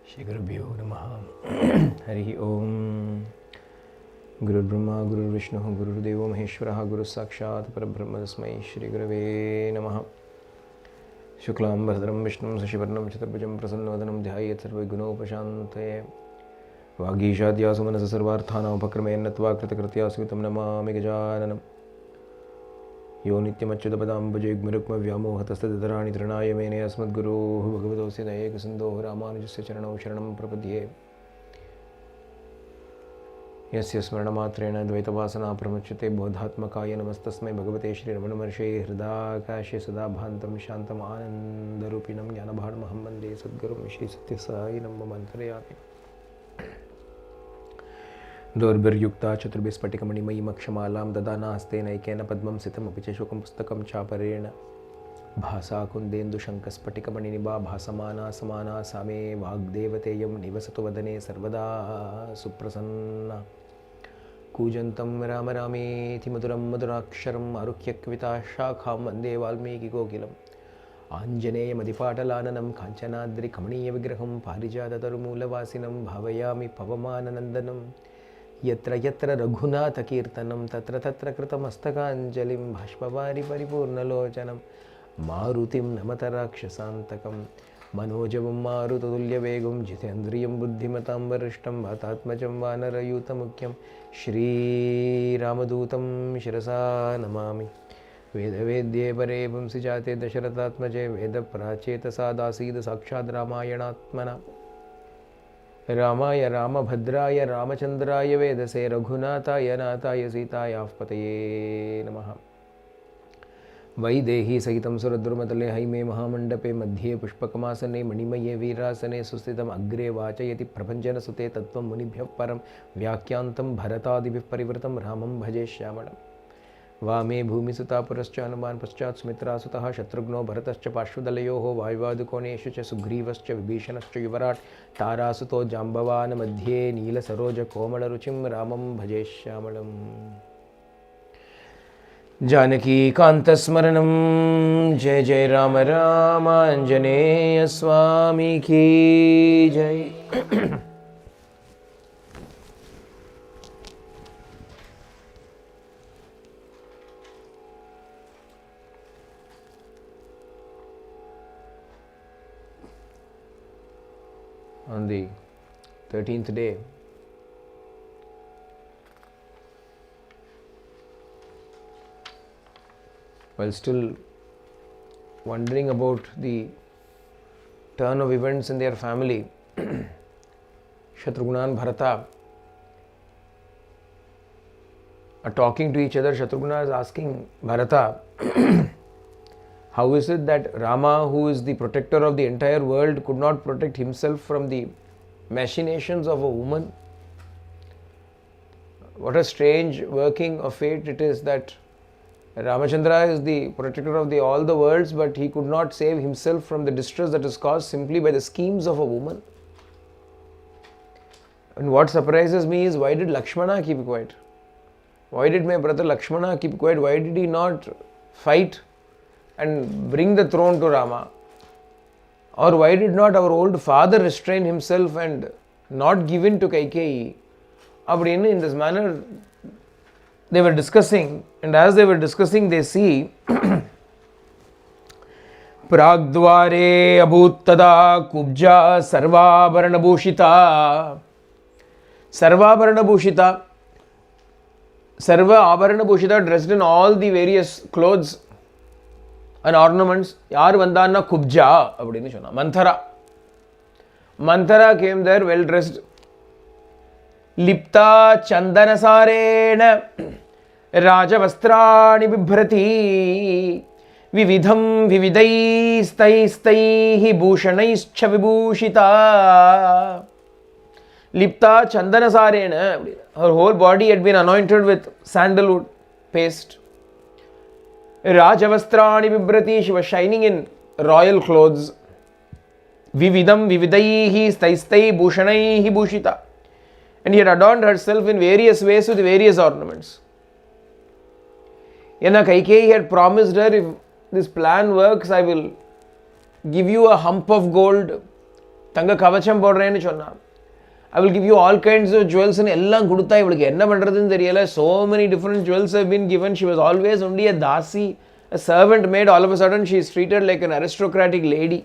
श्री गुरुभ्यो नमः। हरि ओम। गुरुर्ब्रह्मा गुरुर्विष्णुः गुरुर्देवो महेश्वरः गुरुस्साक्षात् परब्रह्म तस्मै श्री गुरवे नमः। शुक्लांबरधरं विष्णुं शशिवर्णं चतुर्भुजं प्रसन्नवदनं ध्यायेत् सर्वविघ्नोपशान्तये। वागीशाद्यासु मनसः सर्वार्थानामुपक्रमेण नत्वा कृतकृत्यासु तं नमामि गजाननम्। यो नित्यमच्युतपदाम्बुजयुग्मरुक्मव्यामोहतस्तदितराणि तृणाय मेने अस्मद्गुरोः भगवतोऽस्य दयैकसिन्धोः रामानुजस्य चरणौ शरणं प्रपद्ये। यस्य स्मरणमात्रेण द्वैतवासना प्रमुच्यते बोधात्मकाय नमस्तस्मै भगवते श्रीरमणमहर्षे हृदाकाशे सदा भान्तं शान्तम् आनन्दरूपिणं ज्ञानभाण्डमहं वन्दे सद्गुरुं श्रीसत्यसायिनं मम अन्तर्यामि। दोर्भिर्युक्ता चतुर्भिस्फटिकमणिमयीमक्षमालां ददानास्ते नैकेन पद्मं सितमपि च शुकं पुस्तकं चापरेण भासा कुन्देन्दुशङ्खस्फटिकमणिनिभा भासमाना समाना सा मे वाग्देवतेयं निवसतु वदने सर्वदा सुप्रसन्ना। कूजन्तं राम रामेति मधुरं मधुराक्षरम् आरुह्य कविताशाखां वन्दे वाल्मीकिकोकिलम्। आञ्जनेयमधिपाटलाननं काञ्चनाद्रिकमणीयविग्रहं पारिजाततरुमूलवासिनं भावयामि पवमाननन्दनं। यत्र यत्र रघुनाथकीर्तनं तत्र तत्र कृतमस्तकाञ्जलिं बाष्पवारि परिपूर्णलोचनं मारुतिं नमत राक्षसान्तकं मनोजवं मारुततुल्यवेगं जितेन्द्रियं बुद्धिमतां वरिष्ठं वातात्मजं वानरयूतमुख्यं श्रीरामदूतं शिरसा नमामि। वेदवेद्ये परे पुंसि जाते दशरथात्मजे वेदप्राचेतसा दासीद साक्षात् रामायणात्मना। रामाय रामभद्राय रामचन्द्राय वेदसे रघुनाथाय नाथाय सीतायाः पतये नमः। वैदेही सहितं सुरद्रुमतले हैमे महामण्डपे मध्ये पुष्पकमासने मणिमये वीरासने सुस्थितम् अग्रे वाचयति प्रभञ्जनसुते तत्त्वं मुनिभ्यः परं व्याख्यान्तं भरतादिभिः परिवृतं रामं भजे श्यामळम्। वामे भूमिसुता पुरश्च हनुमान् पश्चात् सुमित्रासुतः शत्रुघ्नो भरतश्च पार्श्वदलयोः वायुवादुकोणेषु च सुग्रीवश्च विभीषणश्च युवराट् तारासुतो जाम्बवान् मध्ये नीलसरोजकोमलरुचिं रामं भजे श्यामळम्। जानकीकान्तस्मरणं जय जय राम राम आञ्जनेय स्वामी की जय। On the 13th day, while still wondering about the turn of events in their family, Shatrugna and Bharata are talking to each other. Shatrugna is asking Bharata, how is it that Rama, who is the protector of the entire world, could not protect himself from the machinations of a woman? What a strange working of fate it is that Ramachandra is the protector of all the worlds, but he could not save himself from the distress that is caused simply by the schemes of a woman. And what surprises me is, why did Lakshmana keep quiet? Why did my brother Lakshmana keep quiet? Why did he not fight and bring the throne to Rama? Or why did not our old father restrain himself and not give in to Kaikeyi? In this manner they were discussing, and as they were discussing they see Pragdware abhuttada kubja sarvabarana bhushita. Sarvabarana bhushita, Sarva Abarana bhushita, dressed in all the various clothes and ornaments. Yaar vandana kubja appadinu sonna. Manthara came there well dressed. Lipta chandanasarena rajavastrani bibhrati vividham vividaistaihi bhushanaischa vibhushita. Lipta chandanasarena, her whole body had been anointed with sandalwood paste. Rajavastrani bibhrati, she was shining in royal clothes. Vividam vividaihi staistai bhushanaihi bhushita. And he had adorned herself in various ways with various ornaments. Yana Kaikeyi had promised her, if this plan works, I will give you a hump of gold தங்க கவச்சம் போடுறேன்னு சொன்னான். I will give you all kinds of jewels ன்னு எல்லாம் கொடுத்தா இவளுக்கு என்ன பண்ணுறதுன்னு தெரியலை. So many different jewels have been given. She was always only a dasi, a servant maid. All of a sudden she is treated like an aristocratic lady.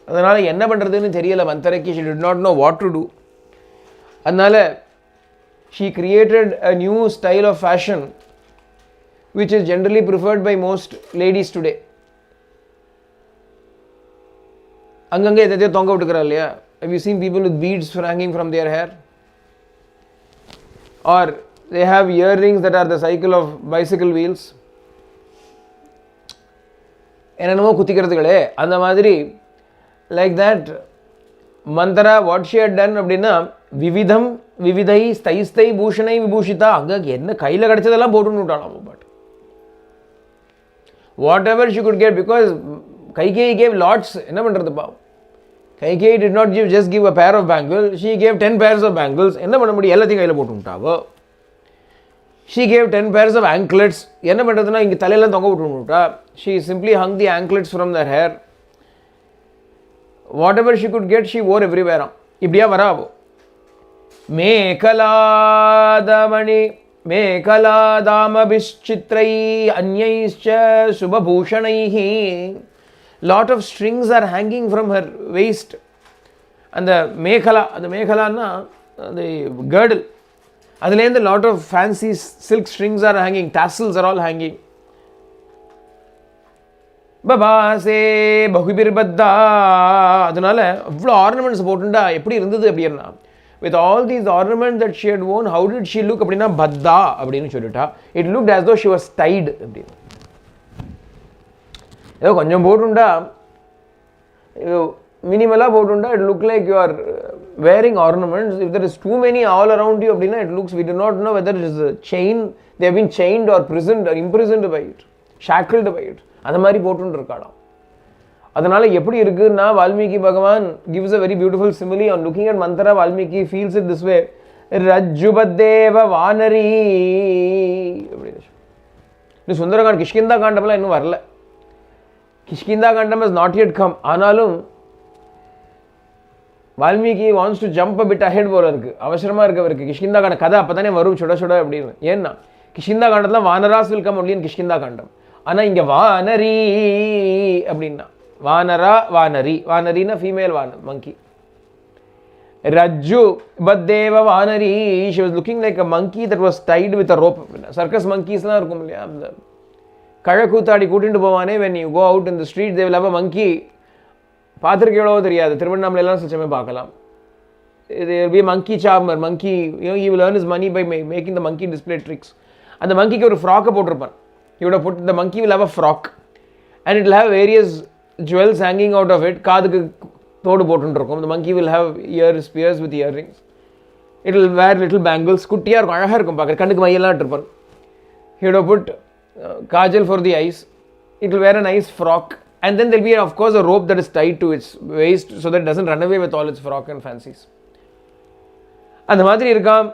அதனால் என்ன பண்ணுறதுன்னு தெரியலை மந்தரைக்கு. She did not know what to do. அதனால் she created a new style of fashion which is generally preferred by most ladies today. அங்கங்கே எதையோ தொங்க விட்டுக்கிறா இல்லையா? Have you seen people with beads hanging from their hair? Or they have earrings that are the cycle of bicycle wheels. என்னென்னமோ குத்திக்கிறதுகளே அந்த மாதிரி. Like that Manthara what she had done அப்படின்னா விவிதம் விவிதை ஸ்தை பூஷணை விபூஷிதா. அங்கே என்ன கையில் கிடச்சதெல்லாம் போட்டுன்னு விட்டாலாம். But whatever she could get, because Kaikeyi gave lots. என்ன பண்ணுறதுப்பா, Kaikeyi did not just give a pair of bangles, she gave 10 pairs of bangles. என்ன பண்ண முடியும், எல்லாத்தையும் கையில் போட்டு விட்டாவோ. She gave 10 pairs of anklets. என்ன பண்ணுறதுனா இங்கே தலையெல்லாம் தொங்க விட்டு விட்டா. She simply hung the anklets from their hair. Whatever she could get, she wore everywhere. இப்படியா வராவோ. மேகலாதமணி மேகலாதாமபிஷ்சித்ரை அன்யைச்ச சுபபூஷணைஹி. Lot of strings are hanging from her waist. And the மேகலான்னா the girdle, அதுலேருந்து lot of fancy silk strings are hanging, tassels are all hanging. பபாசே பகுபிர்பத்தா. அதனால அவ்வளோ ornaments போட்டுண்டா எப்படி இருந்தது அப்படின்னா, with all these ornaments that she had worn, how did she look அப்படின்னா பத்தா அப்படின்னு சொல்லிட்டா. It looked as though she was tied அப்படின்னு. ஏதோ கொஞ்சம் போட்டுண்டா, மினிமலாக போட்டுண்டா, it look like you are wearing ornaments. If there is too many all around you அப்படின்னா it looks, we do not know whether it is a chain, they have been chained or prisoned or imprisoned by it, shackled by it. அந்த மாதிரி போட்டுன்னு இருக்காளாம். அதனால் எப்படி இருக்குன்னா, வால்மீகி பகவான் gives a very beautiful simile on looking at Manthara. Valmiki feels it this way, ரஜ்ஜுபத்தேவ வானரி அப்படின்னு. இன்னும் சுந்தரகாண்ட் கிஷ்கிந்தா காண்டம்லாம் இன்னும் வரல. கிஷ்கிந்தா காண்டம் has not yet come. ஆனாலும் Valmiki wants to jump a bit ahead போல இருக்கு. அவசரமாக இருக்கவருக்கு கிஷ்கிந்தா காண்ட கதை அப்போ தானே வரும் சுட சுட அப்படின்னு. ஏன்னா கிஷ்கிந்தா காண்டத்தில் வானராஸ் will come அப்படின்னு கிஷ்கிந்தா காண்டம். ஆனால் இங்கே வானரி அப்படின்னா வானரா வானரி. வானரின்னா ஃபீமேல் மங்கி. ரஜ்ஜு பத்தேவ வானரி. she was looking like a monkey that was tied with a rope. Circus மங்கீஸ்லாம் இருக்கும் இல்லையா, அந்த கழக்கூத்தாடி கூட்டிட்டு போவானே, when you go out in the street they will have a monkey. பார்த்துருக்கேளோ தெரியாது, திருவண்ணாமலையெல்லாம் சிச்சமே பார்க்கலாம். there will be a monkey charmer, monkey, you know, he will earn his money by making the monkey display tricks. அந்த மங்கிக்கு ஒரு ஃப்ராக்கை போட்டிருப்பான். he would have put, the monkey will have a frock and it will have various jewels hanging out of it. காதுக்கு தோடு போட்டுருக்கும். the monkey will have spears with earrings. it will wear little bangles. குட்டியாக இருக்கும், அழகாக இருக்கும் பார்க்குற, கண்ணுக்கு மையெல்லாம் இருப்பான். he would have put kajal for the eyes. it will wear a nice frock, and then there will be of course a rope that is tied to its waist so that it doesn't run away with all its frock and fancies. அந்த மாதிரி இருக்காம்.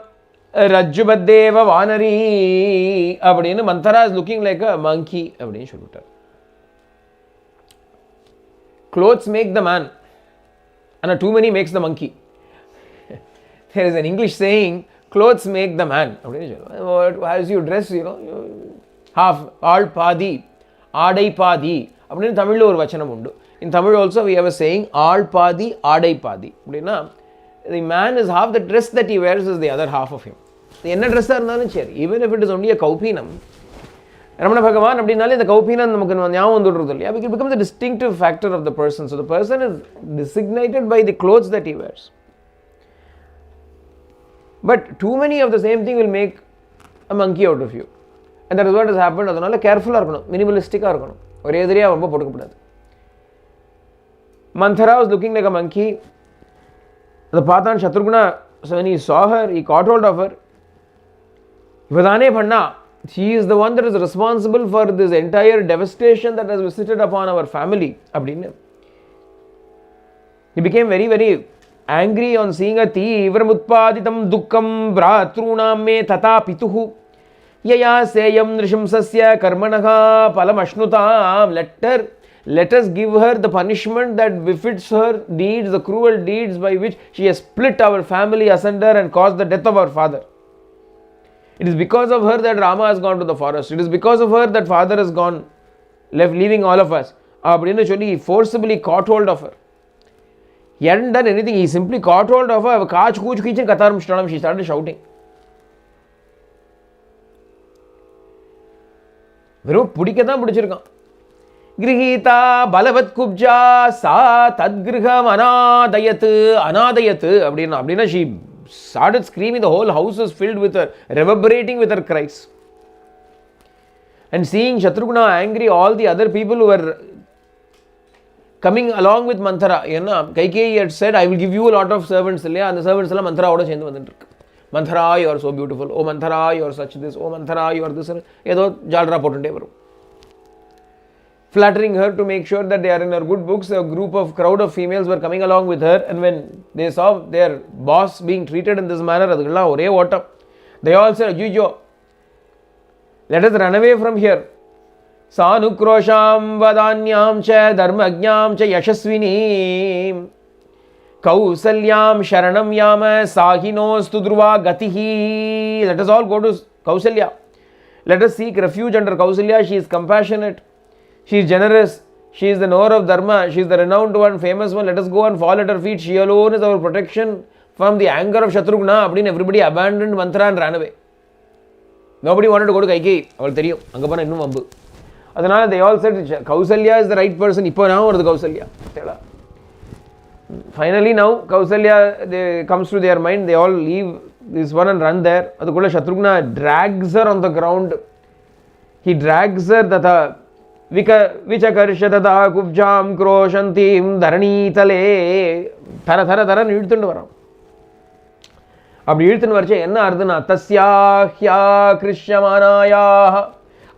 ரஜ்ஜுபத்தேவ வானரி அப்படின்னு மந்தரா is looking like a monkey அப்படின்னு சொல்லிட்டார். clothes make the man and too many makes the monkey. there is an English saying, clothes make the man அப்படின்னு சொல்லுவாங்க. as you dress, you know, half, ஆள் பாதி ஆடை பாதி அப்படின்னு தமிழில் ஒரு வச்சனம் உண்டு. in Tamil also we have a saying, ஆள் பாதி ஆடை பாதி அப்படின்னா, the man is half, the dress that he wears is the other half of him. என்ன ட்ரெஸ்ஸாக இருந்தாலும் சரி, even if it is only a கௌபீனம். Ramana பகவான் அப்படின்னாலே இந்த கௌபீனம் நமக்கு ஞாபகம் வந்துடுறது இல்லையா. it becomes a distinctive factor of the person. so the person is designated by the clothes that he wears. but too many of the same thing will make a monkey out of you, and that is what has happened. அதனால கேர்ஃபுல்லாக இருக்கணும், மினிமலிஸ்டிக்காக இருக்கணும், ஒரே எதிரியாக ரொம்ப போட்டுக்கப்படாது. Manthara was looking like a monkey. அதை பார்த்தான் Shatrughna. so when he saw her, he caught hold of her. இவதானே பண்ணா, she is the one that is responsible for this entire devastation that has visited upon our family அப்படின்னு. he became very very angry on seeing a தீவிரம் உத்பாதிதம் துக்கம் பிராத்ருணாம் மே ததா பிதுஹு யயா சேயம் நிருஷம்சஸ்ய கர்மணஹா பலம் அஷ்ணுதாம். let her Let us give her the punishment that befits her deeds, the cruel deeds by which she has split our family asunder and caused the death of our father. It is because of her that Rama has gone to the forest. It is because of her that father has gone, leaving all of us. He forcibly caught hold of her. He hadn't done anything. He simply caught hold of her. She started shouting. Grihita balavat kubja sa tadgriham anadayat. She started screaming. The whole house was filled with her, reverberating with her cries. And seeing Shatrughna angry, all the other people who were coming along with Manthara, Kaikeyi had said, I will give you a lot of servants. And the servants Manthara oda chendu vandirukku. Manthara, you are so beautiful. Oh Manthara, you are such this. Oh Manthara, you are this. Edo jalra pottunde varu. Flattering her to make sure that they are in her good books. A crowd of females were coming along with her, and when they saw their boss being treated in this manner, they all said, Jujo, let us run away from here. Sanukrosham vadanyam cha dharmajnam cha yashasvinim Kausalyam sharanam yama sahinos tudruva gatihi. Let us all go to Kausalya. Let us seek refuge under Kausalya. She is compassionate. She is generous. She is the knower of Dharma. She is the renowned one, famous one. Let us go and fall at her feet. She alone is our protection from the anger of Shatrughna. Everybody abandoned Manthara and ran away. Nobody wanted to go to Kaikeyi. They all said Kausalya is the right person. Now or the Kausalya. Finally now Kausalya comes to their mind. They all leave this one and run there. Shatrughna drags her on the ground. He drags her that Vichakarshatata kubjam kroshantim dharani tale thara இழுத்துண்டு வரோம். அப்படி இழுத்துன்னு வரச்சே என்ன அர்த்தம்னா தஸ்யாஹ்யா கிருஷ்யமானாயாஹ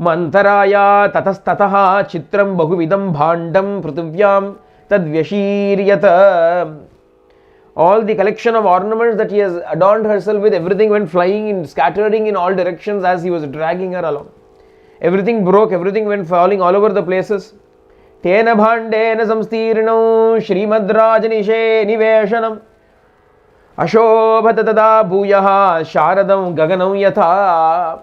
மந்தராயா ததஸ்ததஹ சித்ரம் பகுவிதம் பாண்டம் பிருத்திவ்யாம் தத்வ்யஷீரியத. All the collection of ornaments that he has adorned herself with, everything went flying and scattering in all directions as he was dragging her along. Everything broke, everything went falling all over the places. Tena bhandena samstirnam Srimad Rajanishe niveshanam Ashobhata tada bhuyaha sharadam gaganam yatha.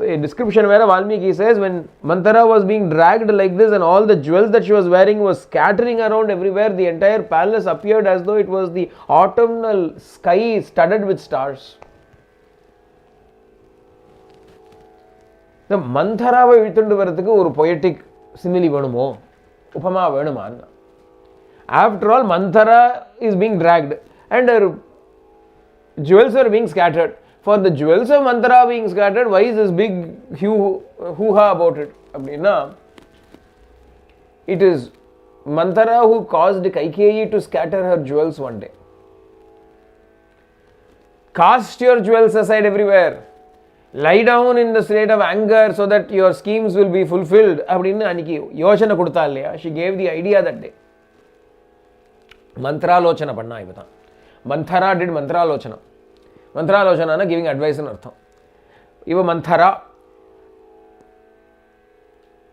A description where Valmiki says when Manthara was being dragged like this and all the jewels that she was wearing was scattering around everywhere, the entire palace appeared as though it was the autumnal sky studded with stars. The Mantharaவை இழுத்துண்டு வரதுக்கு ஒரு poetic simile வேணுமோ உபமா வேணுமான்னா. After all, Manthara is being dragged and her jewels are being scattered. For the jewels of Manthara being scattered, why is this big hoo-ha about it? It is Manthara who caused Kaikeyi to scatter her jewels one day. Cast your jewels aside everywhere. Lie down in the state of anger so that your schemes will be fulfilled. She gave the idea that day. Mantra lochana panna ivata. Manthara did mantra lochana. Mantra lochana na giving advice in artham. Iva Manthara.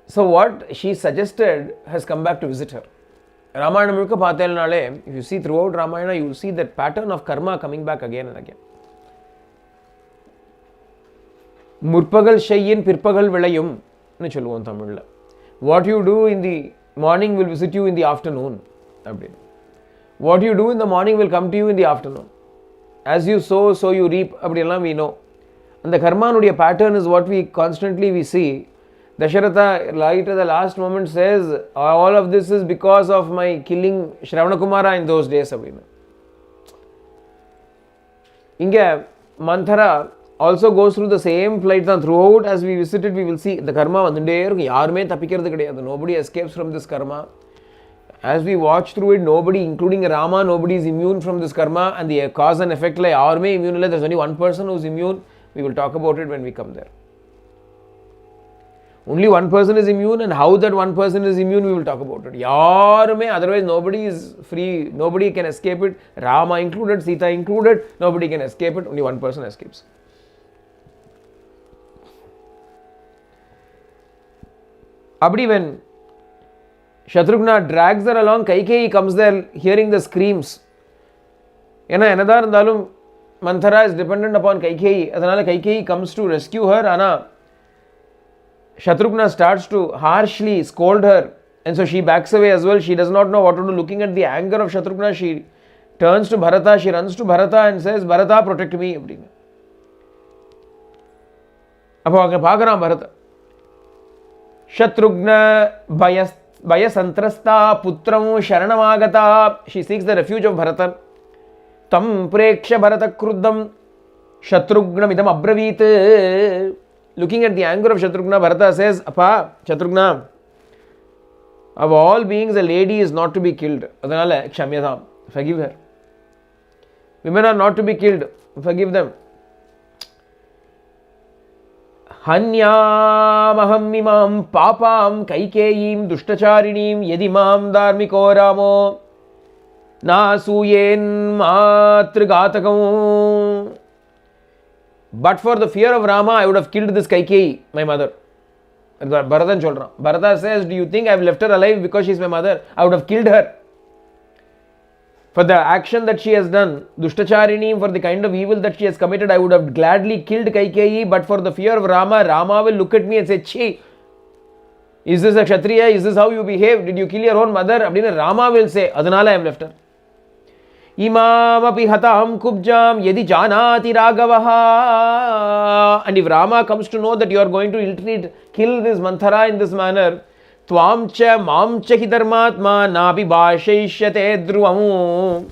So what she suggested has come back to visit her. Ramayana mulka paathelnale, if you see throughout Ramayana, you will see that pattern of karma coming back again and again. முற்பகல் ஷையின் பிற்பகல் விளையும் னு சொல்லுவோம் தமிழ்ல. What you do in the morning will visit you in the afternoon. What you do in the morning will come to you in the afternoon. As you sow, so you reap. அப்படியெல்லாம் we know. And the karmanuடைய pattern is what we constantly see. Dasharatha right at the last moment says, all of this is because of my killing Shravanakumara in those days. இங்க Manthara also goes through the same plight. Throughout as we visit it, we will see the karma vandunde irukku. Yarume thapikkiradhu kedaiyadhu. Nobody escapes from this karma. As we watch through it, nobody, including Rama, nobody is immune from this karma, and the cause and effect like yarume immune illa. There's only one person who is immune. We will talk about it when we come there. Only one person is immune, and how that one person is immune, we will talk about it. Yarume, otherwise nobody is free. Nobody can escape it. Rama included, Sita included, nobody can escape it. Only one person escapes. Abdi, when Shatrughna drags her along. Kaikeyi comes there hearing the screams. Another Dalum Manthara is dependent upon Kaikeyi. Adanala Kaikeyi comes to rescue her. Ana Shatrughna starts to harshly scold her, and so she backs away as well. She does not know what to do. Looking at the anger of Shatrughna, she turns to Bharata. She runs to Bharata and says, Bharata, protect me. அப்போ அங்கே பார்க்குறான் பரத. Shatrughna Bhayasantrasta Putram Sharanamagata. She seeks the refuge of Bharatan. Tam Preksha Bharata Kruddam Shatrughna Midam Abravit. Looking at the anger of Shatrughna, Bharata says, Appa, Shatrughna, of all beings, a lady is not to be killed. Adanale, Kshamyatham, forgive her. Women are not to be killed, forgive them. Hanyamaham imam papam kaikeyim dushtacharinim yadimam dharmiko ramo nasuyen matrigatakam. But for the fear of Rama, I would have killed this Kaikeyi, my mother. Bharatan cholran. Bharata says, do you think I have left her alive because she is my mother? I would have killed her. For the action that she has done, Dushtacharini, for the kind of evil that she has committed, I would have gladly killed Kaikeyi, but for the fear of Rama, Rama will look at me and say, Chi, is this a Kshatriya? Is this how you behave? Did you kill your own mother? Rama will say, Adanala I have left her. Imam api hatam kubjam yadi janati ragavaha. And if Rama comes to know that you are going to ill-treat, kill this Manthara in this manner, Tvamcha mamcha hi dharmatma napi bhashaishyate dhruvam.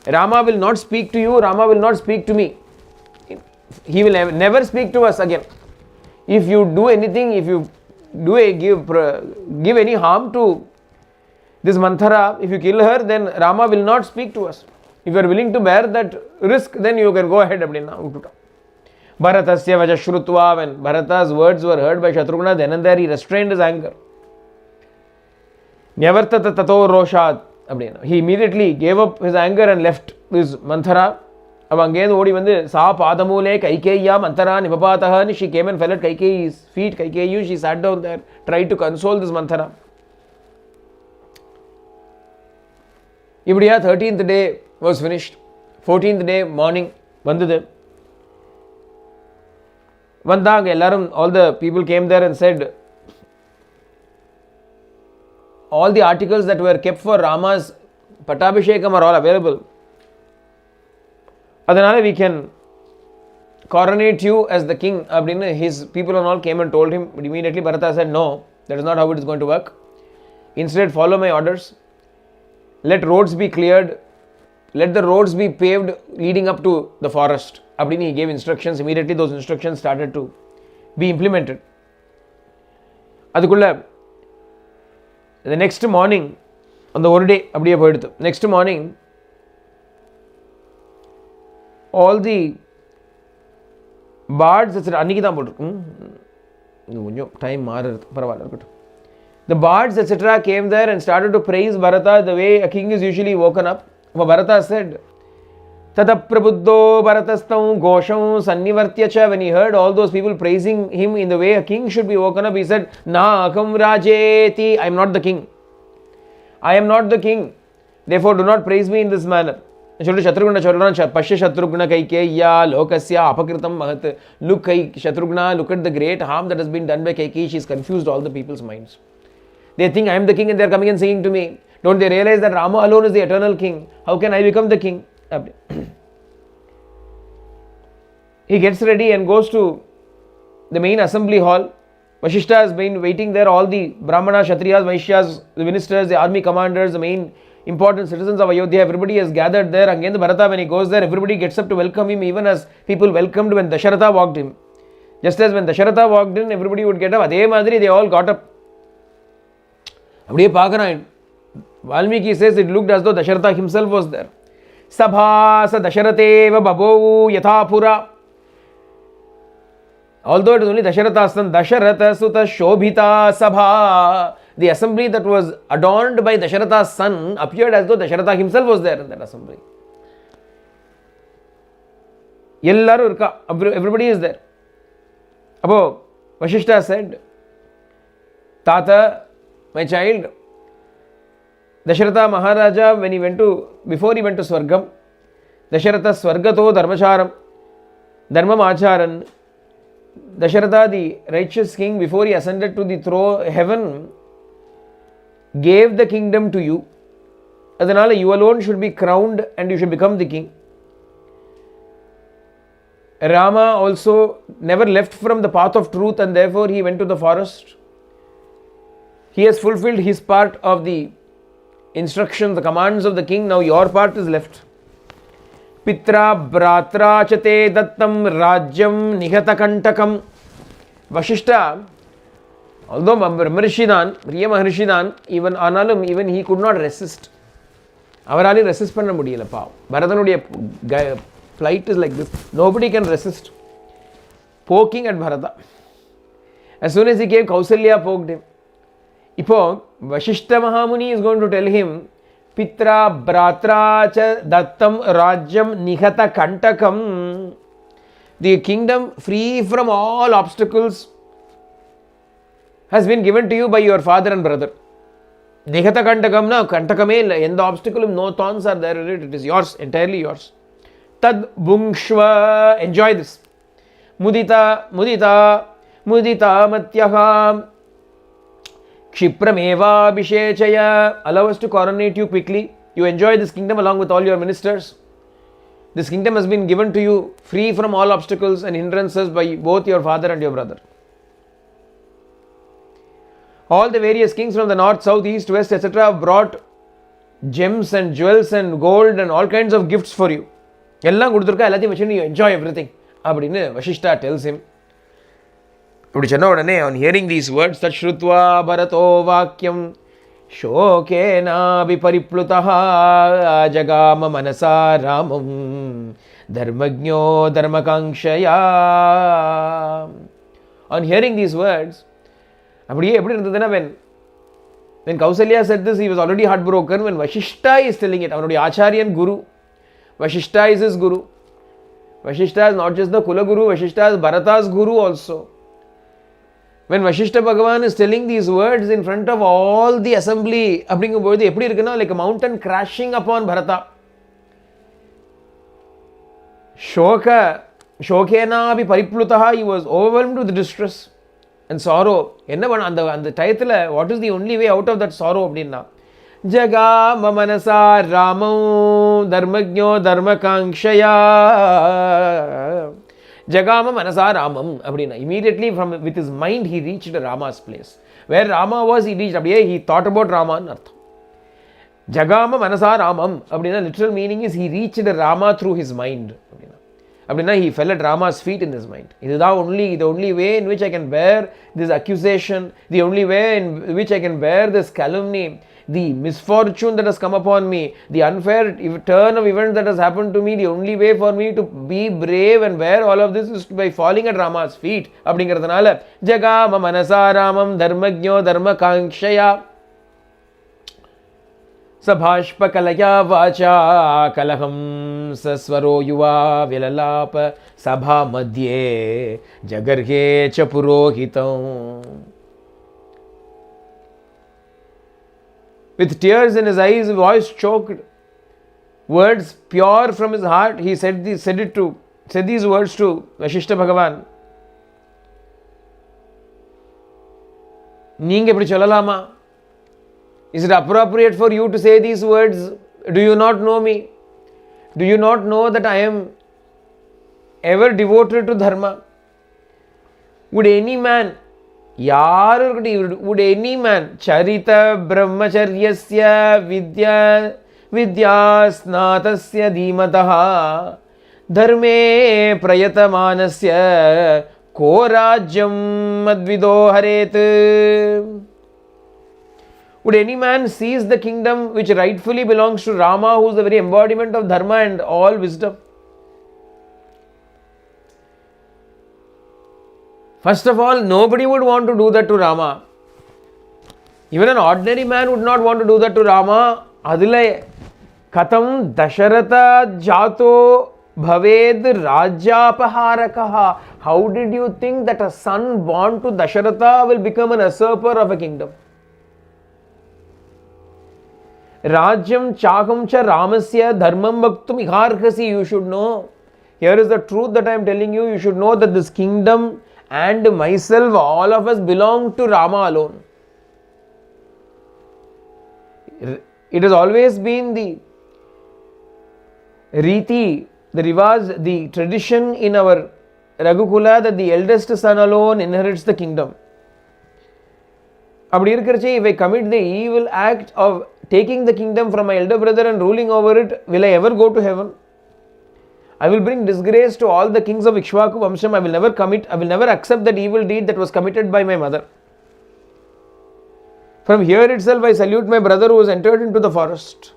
Rama will not speak to you, Rama will not speak to me. He will never speak to us again. If you do anything, if you give any harm to this Manthara, if you kill her, then Rama will not speak to us. If you are willing to bear that risk, then you can go ahead. Bharatasya vaja shrutva. When Bharata's words were heard by Shatrughna, then and there he restrained his anger. Nyavartata tato roshat. He immediately gave up his anger and left this Manthara. Sa padamule Kaikeya Manthara nipapataha. She came and fell at Kaikeyi's feet. Kaikeyi, she sat down there, tried to console this Manthara. Ibadiya 13th day was finished. 14th day morning, vandhudu. Vandang ellarum, all the people came there and said, all the articles that were kept for Rama's Pattabhishekam are all available. Adanale we can coronate you as the king. His people and all came and told him, but immediately Bharata said, no, that is not how it is going to work. Instead, follow my orders. Let roads be cleared. Let the roads be paved leading up to the forest. He gave instructions. Immediately those instructions started to be implemented. The next morning, on the day, next morning, all the bards, the bards, etc., came there and started to praise Bharata the way a king is usually woken up. Bharata said, Tataprabuddho Bharatastam Gosham Sannivartyacha. When he heard all those people praising him in the way a king should be woken up, he said, Na akam rajeti. I am not the king. I am not the king. Therefore, do not praise me in this manner. Shatrughna Pasya Shatrughna Kaikeya Lokasya Apakritam Mahat. Look, Shatrughna, look at the great harm that has been done by Kaikeyi. She has confused all the people's minds. They think I am the king and they are coming and singing to me. Don't they realize that Rama alone is the eternal king? How can I become the king? He gets ready and goes to the main assembly hall. Vashishta has been waiting there. All the Brahmanas, Kshatriyas, Vaishyas, the ministers, the army commanders, the main important citizens of Ayodhya, everybody has gathered there. Again, the Bharata, when he goes there, everybody gets up to welcome him, even as people welcomed when Dasharatha walked in. Just as when Dasharatha walked in, everybody would get up. Adhe madri, they all got up. Valmiki says it looked as though Dasharatha himself was there. Sabhasa Dasharateva Babou Yathapura. Although it is only Dasharatha's son, Dasharatha Sutta Shobhita Sabha. The assembly that was adorned by Dasharatha's son appeared as though Dasharatha himself was there in that assembly. Everybody is there. Vashishta said, Tata, my child, Dasharatha Maharaja, when he went to, before he went to Swargam, Dasharatha Swargato Dharmacharam, Dharmam Acharan, Dasharatha, the righteous king, before he ascended to the throne, heaven, gave the kingdom to you. Adanala, you alone should be crowned and you should become the king. Rama also never left from the path of truth and therefore he went to the forest. He has fulfilled his part of the instructions, the commands of the king. Now your part is left. Pitra Bratra Chate Dattam Rajyam Nihata Kantakam. Vashishta, although Maharishidan, Priya Maharishidan, even Analum, even he could not resist. அவராலே resist பண்ண முடியலப்பா. பரதனுடைய plight is like this. Nobody can resist poking at Bharata. As soon as he came, Kausalya poked him. இப்போ Vashishta Mahamuni is going to tell him, Pitra Bratra cha Dattam Rajyam Nihata Kantakam. The kingdom free from all obstacles has been given to you by your father and brother. Nihata Kantakam na, Kantakame, in the obstacle, no thorns are there, it is yours, entirely yours. Tad Bhungshva, enjoy this. Mudita Matyaha Kshiprameva Bhishechaya. Allow us to coronate you quickly. You enjoy this kingdom along with all your ministers. This kingdom has been given to you free from all obstacles and hindrances by both your father and your brother. All the various kings from the north, south, east, west, etc. have brought gems and jewels and gold and all kinds of gifts for you. எல்லாம் கொடுத்துருக்கா, எல்லாத்தையும் வச்சுன்னு you enjoy everything அப்படின்னு Vashishta tells him. இப்படி சொன்ன உடனே on hearing these words, that Shrutva Bharato Vakyam Shokena Bipariplutaha Jagama Manasa Ramam Dharmagno Dharmakangshaya. On hearing these words, அப்படியே எப்படி இருந்ததுன்னா, when Kausalya said this, he was already heartbroken. When Vashishta is telling it, அவனுடைய ஆச்சாரியன் குரு, Vashishta is his guru. Vashishta is not just the Kula Guru, Vashishta is Bharata's guru also. When Vashishta Bhagavan is telling these words in front of all the assembly, அப்படிங்கும்போது எப்படி இருக்குன்னா, like a mountain crashing upon Bharata. Shokena Pariplutaha, he was overwhelmed with distress and sorrow. என்ன பண்ண அந்த டயத்தில், what is the only way out of that sorrow அப்படின்னா, ஜகாம மனசா ராமோ தர்மஜ்ஞோ தர்மகாங்ஷயா. ஜகாம மனசா ராமம் அப்படின்னா, immediately from with his mind he reached Rama's place. Where Rama was, he reached. அப்படியே he thought about Rama ன்னு அர்த்தம். ஜகாம மனசா ராமம் அப்படின்னா literal meaning is he reached Rama through his mind. அப்படின்னா he fell at Rama's feet in his mind. இதுதான் the only way in which I can bear this accusation, the only way in which I can bear this calumny, the misfortune that has come upon me, the unfair turn of events that has happened to me. The only way for me to be brave and bear all of this is by falling at Rama's feet. அப்படிங்கிறதுனால ஜகாம மனசா ராமம் தர்மஜ்ஞோ தர்மகாங்ஷயா சபாஷ்பகலயா வாச்சா கலகம் சஸ்வரோ யுவா விலலாப சபா மத்யே ஜகர்ஹே ச புரோஹிதம். With tears in his eyes, voice choked, words pure from his heart, he said these words to Vashishta Bhagavan. நீங்க இப்படி சொல்லலாமா? Is it appropriate for you to say these words? Do you not know me? Do you not know that I am ever devoted to dharma? Would any man, would any man charita brahmacharyasya vidya snatasya dhimataha dharme prayatamanasya ko rajyam madvido haret? Would any man seize the kingdom which rightfully belongs to Rama, who is the very embodiment of dharma and all wisdom? First of all, nobody would want to do that to Rama. Even an ordinary man would not want to do that to Rama. Adile katam dasharata jato bhaved rajyapaharakaha. How did you think that a son born to Dasharatha will become an usurper of a kingdom? Rajyam chakam cha ramasya dharmam bhaktum iharkasi. You should know. Here is the truth that I am telling you. You should know that this kingdom and myself, all of us belong to Rama alone. It has always been the riti, the rivaj, the tradition in our Raghukula that the eldest son alone inherits the kingdom. If I commit the evil act of taking the kingdom from my elder brother and ruling over it, will I ever go to heaven? I will bring disgrace to all the kings of Ikshvaku Vamsham. I will never accept that evil deed that was committed by my mother. From here itself, I salute my brother who has entered into the forest.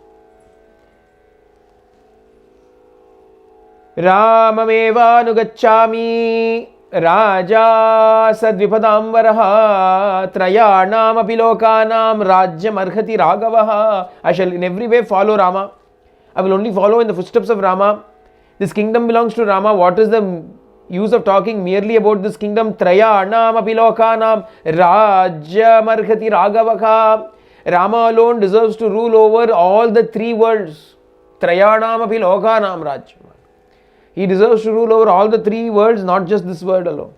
Ramamevānugacchāmi Raja Sadvipadamvaraha Trayanam Apilokānam Rajyam Arhati Raghavaha. I shall in every way follow Rama. I will only follow in the footsteps of Rama. This kingdom belongs to Rama. What is the use of talking merely about this kingdom? Trayanam Apilokanam Rajyam Arhati Raghavaha. Rama alone deserves to rule over all the three worlds. Trayanam Apilokanam Rajyam. He deserves to rule over all the three worlds, not just this world alone.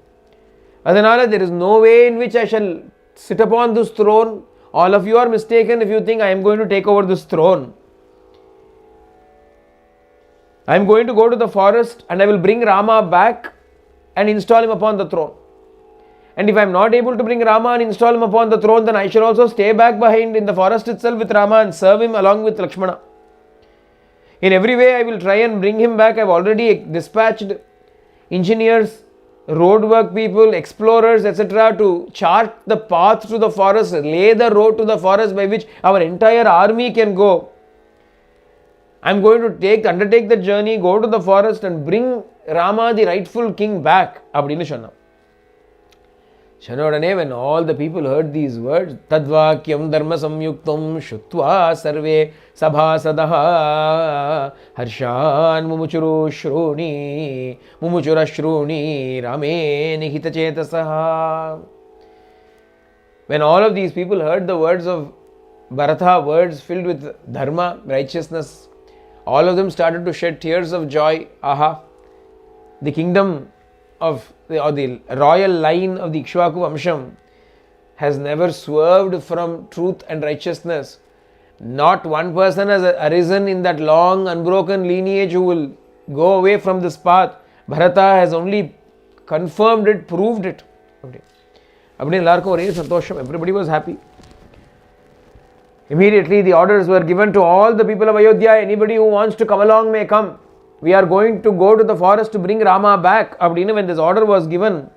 Adanala, there is no way in which I shall sit upon this throne. All of you are mistaken if you think I am going to take over this throne. I am going to go to the forest and I will bring Rama back and install him upon the throne. And if I am not able to bring Rama and install him upon the throne, then I shall also stay back behind in the forest itself with Rama and serve him along with Lakshmana. In every way I will try and bring him back. I have already dispatched engineers, roadwork people, explorers, etc. to chart the path to the forest, lay the road to the forest by which our entire army can go. I am going to undertake the journey, go to the forest and bring Rama, the rightful king, back. Abdinu Shanna. Shanodane, when all the people heard these words, Tadvakyam dharma samyuktam shutva sarve sabhasadaha harshan mumuchuru shruni rame nihita chetasaha. When all of these people heard the words of Bharata, words filled with dharma, righteousness, all of them started to shed tears of joy. Aha! The kingdom of the royal line of the Ikshvaku Vamsham has never swerved from truth and righteousness. Not one person has arisen in that long unbroken lineage who will go away from this path. Bharata has only confirmed it, proved it. Everybody was happy. Immediately the orders were given to all the people of Ayodhya. Anybody who wants to come along may come. We are going to go to the forest to bring Rama back. When this order was given,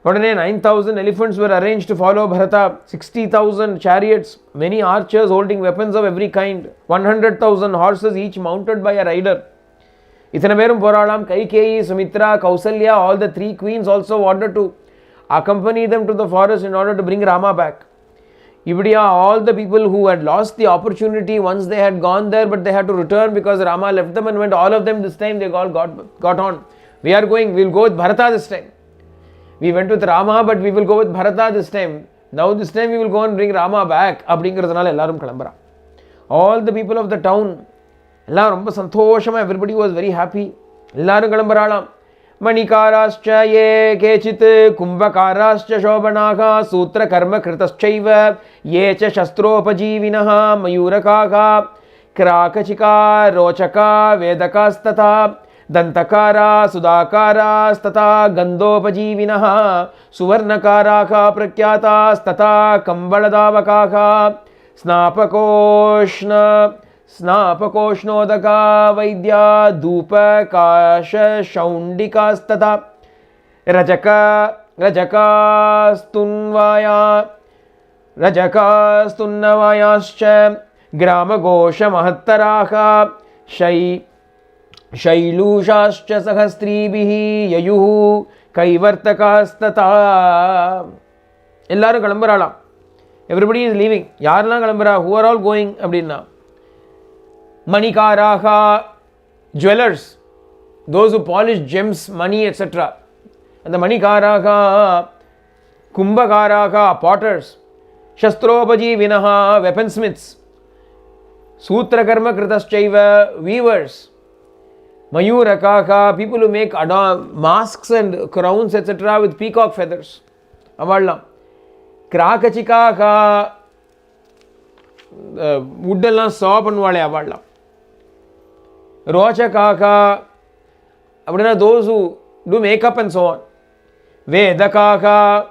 9,000 elephants were arranged to follow Bharata, 60,000 chariots, many archers holding weapons of every kind, 100,000 horses each mounted by a rider. Ithanaberum Poralam, Kaikeyi, Sumitra, Kausalya, all the three queens also wanted to accompany them to the forest in order to bring Rama back. Ibidiya, all the people who had lost the opportunity once they had gone there, but they had to return because Rama left them and went. All of them this time they all got on. We are going, we will go with Bharata this time. We went with Rama, but we will go with Bharata this time. Now this time we will go and bring Rama back. All the people of the town, everybody was very happy. Manikarascha ye kechit kumbhakarascha shobanaha sutra karma kritaschaiva ye cha shastropajivinaha mayurakaka krakachika rochaka vedakastata dantakara sudakara gandopajivinaha suvarnakaraka prakyatastata kambaladavakaka Snapakošnodaka Vaidya Dhupa Kasha Shaundikastata Rajakastunnavayascha Grama Gosha Mahattaraha Shailushascha Sahastribihi Yayuhu Kaivartakastata. Ellaru Kalambaralam. Everybody is leaving. Yarla Kalambara, who are all going? Abdinna. Manikaraha, jewelers, those who polish gems, money, etc. And the Manikaraha, Kumbhakaraka, potters, Shastropajivinaha, weaponsmiths, Sutra karma kritaschaiva, weavers. Mayurakaka, people who make masks and crowns etc. with peacock feathers. Avallam. Krakachikaka, woodella saw pannuvaale avallam. Rochakaka, those who do makeup and so on. Vedakaka,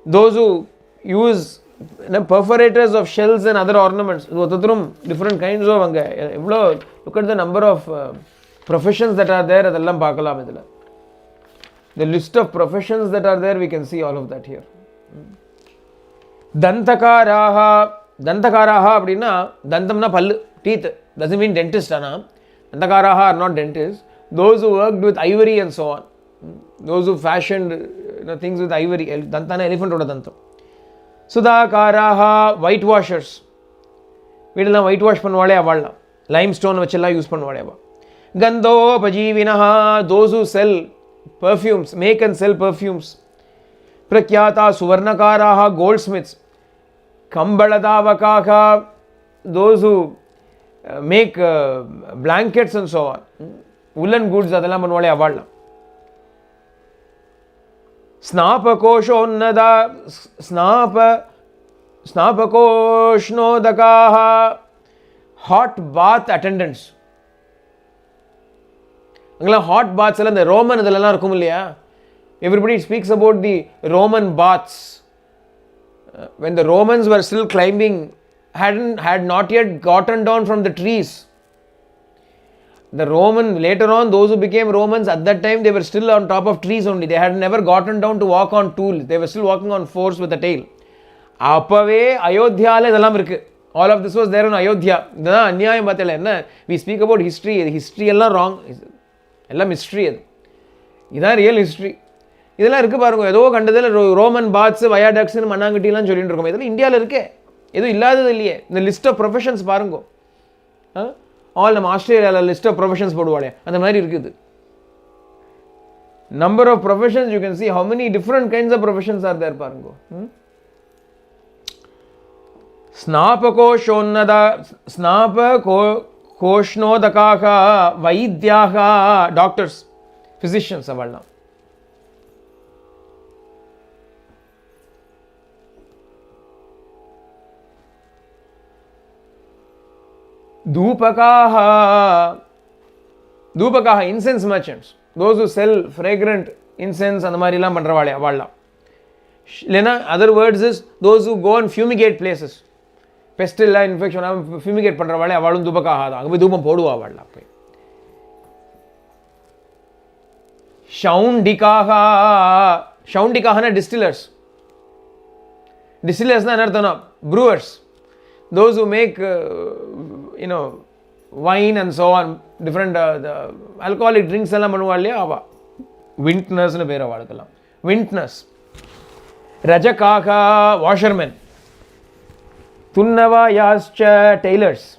those who use perforators of shells and other ornaments. Different kinds of. Look at the number of professions that are there. The list of professions that are there, we can see all of that here. Dantakaraha. Dantakaraha appadina, dantamna pallu, teeth. Doesn't mean dentist. Dantakaraha are not dentists. Those who worked with ivory and so on. Those who fashioned things with ivory. Dantana elephant oda dantam. Sudhakaraha, whitewashers. Vidala whitewash pannuvaale avalla. Limestone vachella use pannuvaale ava. Gandhopajivinaha, those who sell perfumes, make and sell perfumes. Prakyata suvarnakaraha, goldsmiths. Kambaladavakaka, those who make blankets and so on. Woolen goods adella pannuvaale avalla. Snapakoshonnada, snapakoshnodakaha, hot bath attendants. Hot baths, the Roman, everybody speaks about the Roman baths. When the Romans were still climbing, had not yet gotten down from the trees. Later on, those who became Romans, at that time, they were still on top of trees only. They had never gotten down to walk on tools. They were still walking on force with a tail. Appave Ayodhya, all of this was there in Ayodhya. We speak about history. History is wrong. It's mystery. This is real history. This is Roman baths, viaducts, and Manangatilan. India is the list of professions. All the Australia list of professions. Number of professions, you can see how many different kinds of professions are there. Snapakoshonnada, snapakoshnodakaka, vaidyaha, doctors, physicians. Dhupakaha, incense merchants. Those who sell fragrant incense and the other words is those who go and fumigate places. Pestle infection, fumigate pandravale, avalum dhupakaha. Agbe dhupam podu avalla. Shaundikaha, Shaundikaha distillers. Distillers na anarthana, brewers. Those who make, wine and so on, different the alcoholic drinks. Vintners. Vintners. Rajakaka, washermen. Tunnavayascha, tailors.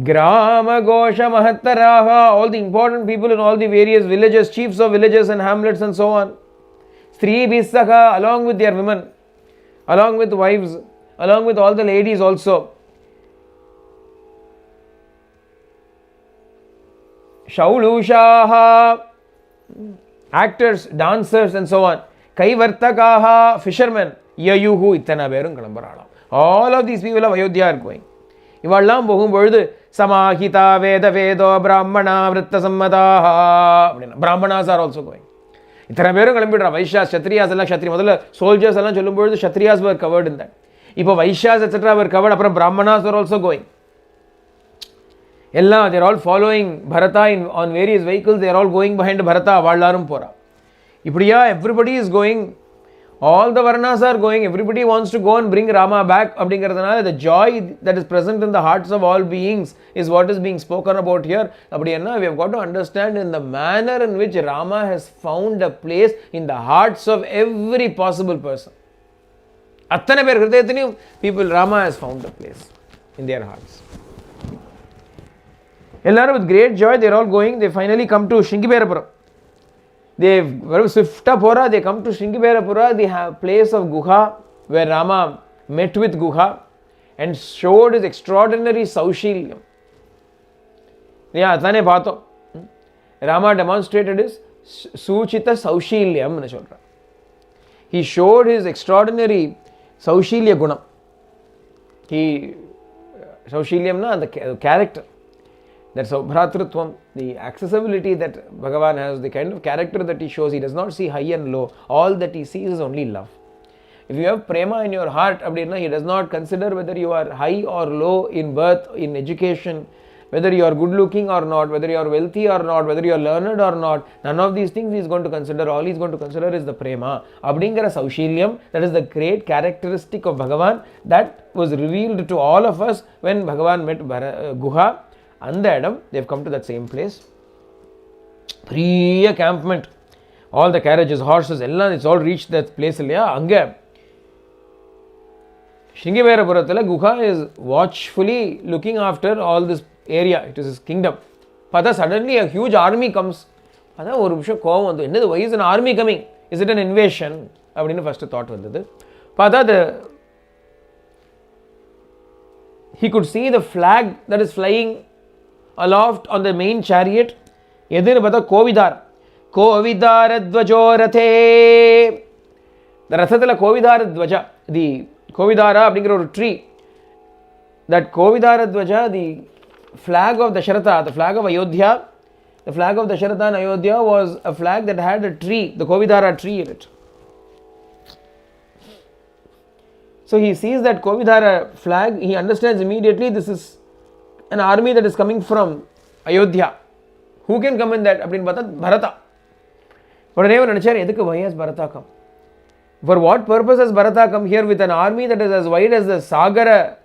Grama Gosha Mahattaraha, all the important people in all the various villages, chiefs of villages and hamlets and so on. Stri Bisaka, along with their women, along with wives, along with all the ladies also. Shaulushaha, actors, dancers and so on. Kaivartakaha, fishermen. Yayuhu, Ittana Berun Kalambarala. All of these people of Ayodhya are going. Ivallam Bohum Burdu, Samahita, Veda Vedo, Brahmana, Vritta Sammataha. Brahmanas are also going. Ittana Berun Kalambira, Vaishyas, Kshatriyas, Kshatri, soldiers, the Kshatriyas were covered in that. If Vaishyas etc. were covered, Brahmanas were also going. They are all following Bharata on various vehicles. They are all going behind Bharata. Vallarum Pora. Everybody is going. All the Varnas are going. Everybody wants to go and bring Rama back. The joy that is present in the hearts of all beings is what is being spoken about here. We have got to understand in the manner in which Rama has found a place in the hearts of every possible person. People, Rama has found a place in their hearts. With great joy, they are all going. They finally come to Shringiberapura. They come to Shringiberapura, the place of Guha, where Rama met with Guha. and showed his extraordinary Saushilyam. Yeah, adhane paathom. Rama demonstrated his Suchita Saushilyam nu solra. He showed his extraordinary Saushilya gunam. Saushilyam na, the character. That's Bhratritvam, the accessibility that Bhagavan has, the kind of character that he shows. He does not see high and low. All that he sees is only love. If you have prema in your heart, he does not consider whether you are high or low in birth, in education, whether you are good looking or not, whether you are wealthy or not, whether you are learned or not. None of these things he is going to consider. All he is going to consider is the prema. Abdingara Saushilyam, that is the great characteristic of Bhagavan that was revealed to all of us when Bhagavan met Guha. And Adam, they have come to that same place. Pre-campment. All the carriages, horses, it's all reached that place. Anga Shringiverapurathila, Guha is watchfully looking after all this area. It is his kingdom. Pada suddenly a huge army comes. Pada oru visha kovam vandu. Why is an army coming? Is it an invasion? Abdinu first thought vandhathu. Pada he could see the flag that is flying aloft on the main chariot. Edinu pata Kovidar. Kovidara dvajo rathe. The rathathila Kovidara dvaja. The Kovidara அப்படிங்கிற ஒரு tree. That Kovidara dvaja, the flag of Dasharatha, the flag of Ayodhya, the flag of Dasharatha and Ayodhya was a flag that had a tree, the Kovidara tree in it. So he sees that Kovidara flag, he understands immediately this is an army that is coming from Ayodhya. Who can come in that? Abdin Bharat, Bharata. But why has Bharata come? For what purpose has Bharata come here with an army that is as wide as the Sagara?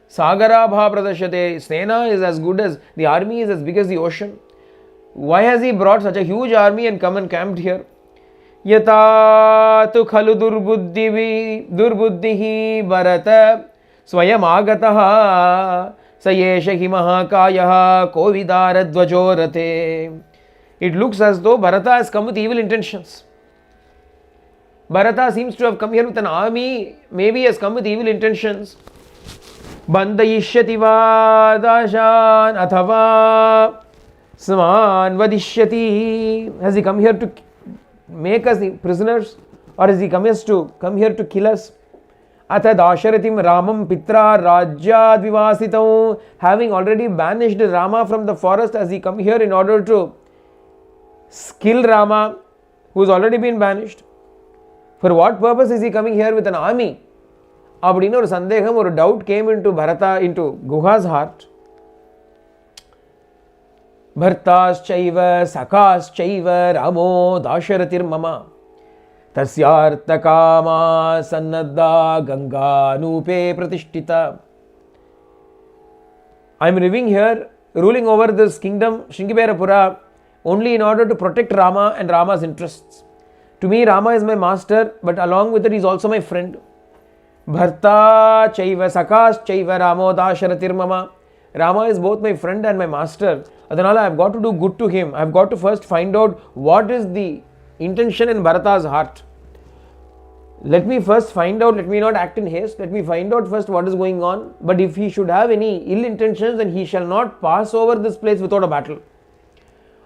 Sagara bha pradashyate. Sena is as good as, the army is as big as the ocean. Why has he brought such a huge army and come and camped here? Yata tu khalu durbuddhihi Bharata swayam agataha sayesha hi mahakayaha Kovidara dvajo rathe. It looks as though Bharata has come with evil intentions. Bharata seems to have come here with an army, maybe has come with evil intentions. Bandayishyati va dashan athava sman vadishyati. Has he come here to make us prisoners, or has he come here to kill us? Atha dasharatim ramam pitra rajyad vivasitam. Having already banished Rama from the forest, has he come here in order to kill Rama, who has already been banished? For what purpose is he coming here with an army? Abdinu or sandeham or doubt came into Bharata, into Guha's heart. Bhartas chaiva sakas chaiva ramo dasharatir mama tasyartha kama sannadha ganga nupe pratishtita. I am living here, ruling over this kingdom, Shringiverapura, only in order to protect Rama and Rama's interests. To me, Rama is my master, but along with it, he is also my friend. Bharta chaiva sakas chaiva ramo dasharatir mama. Rama is both my friend and my master. Adanala, I have got to do good to him. I have got to first find out what is the intention in Bharata's heart. Let me first find out, let me not act in haste. Let me find out first what is going on. But if he should have any ill intentions, then he shall not pass over this place without a battle.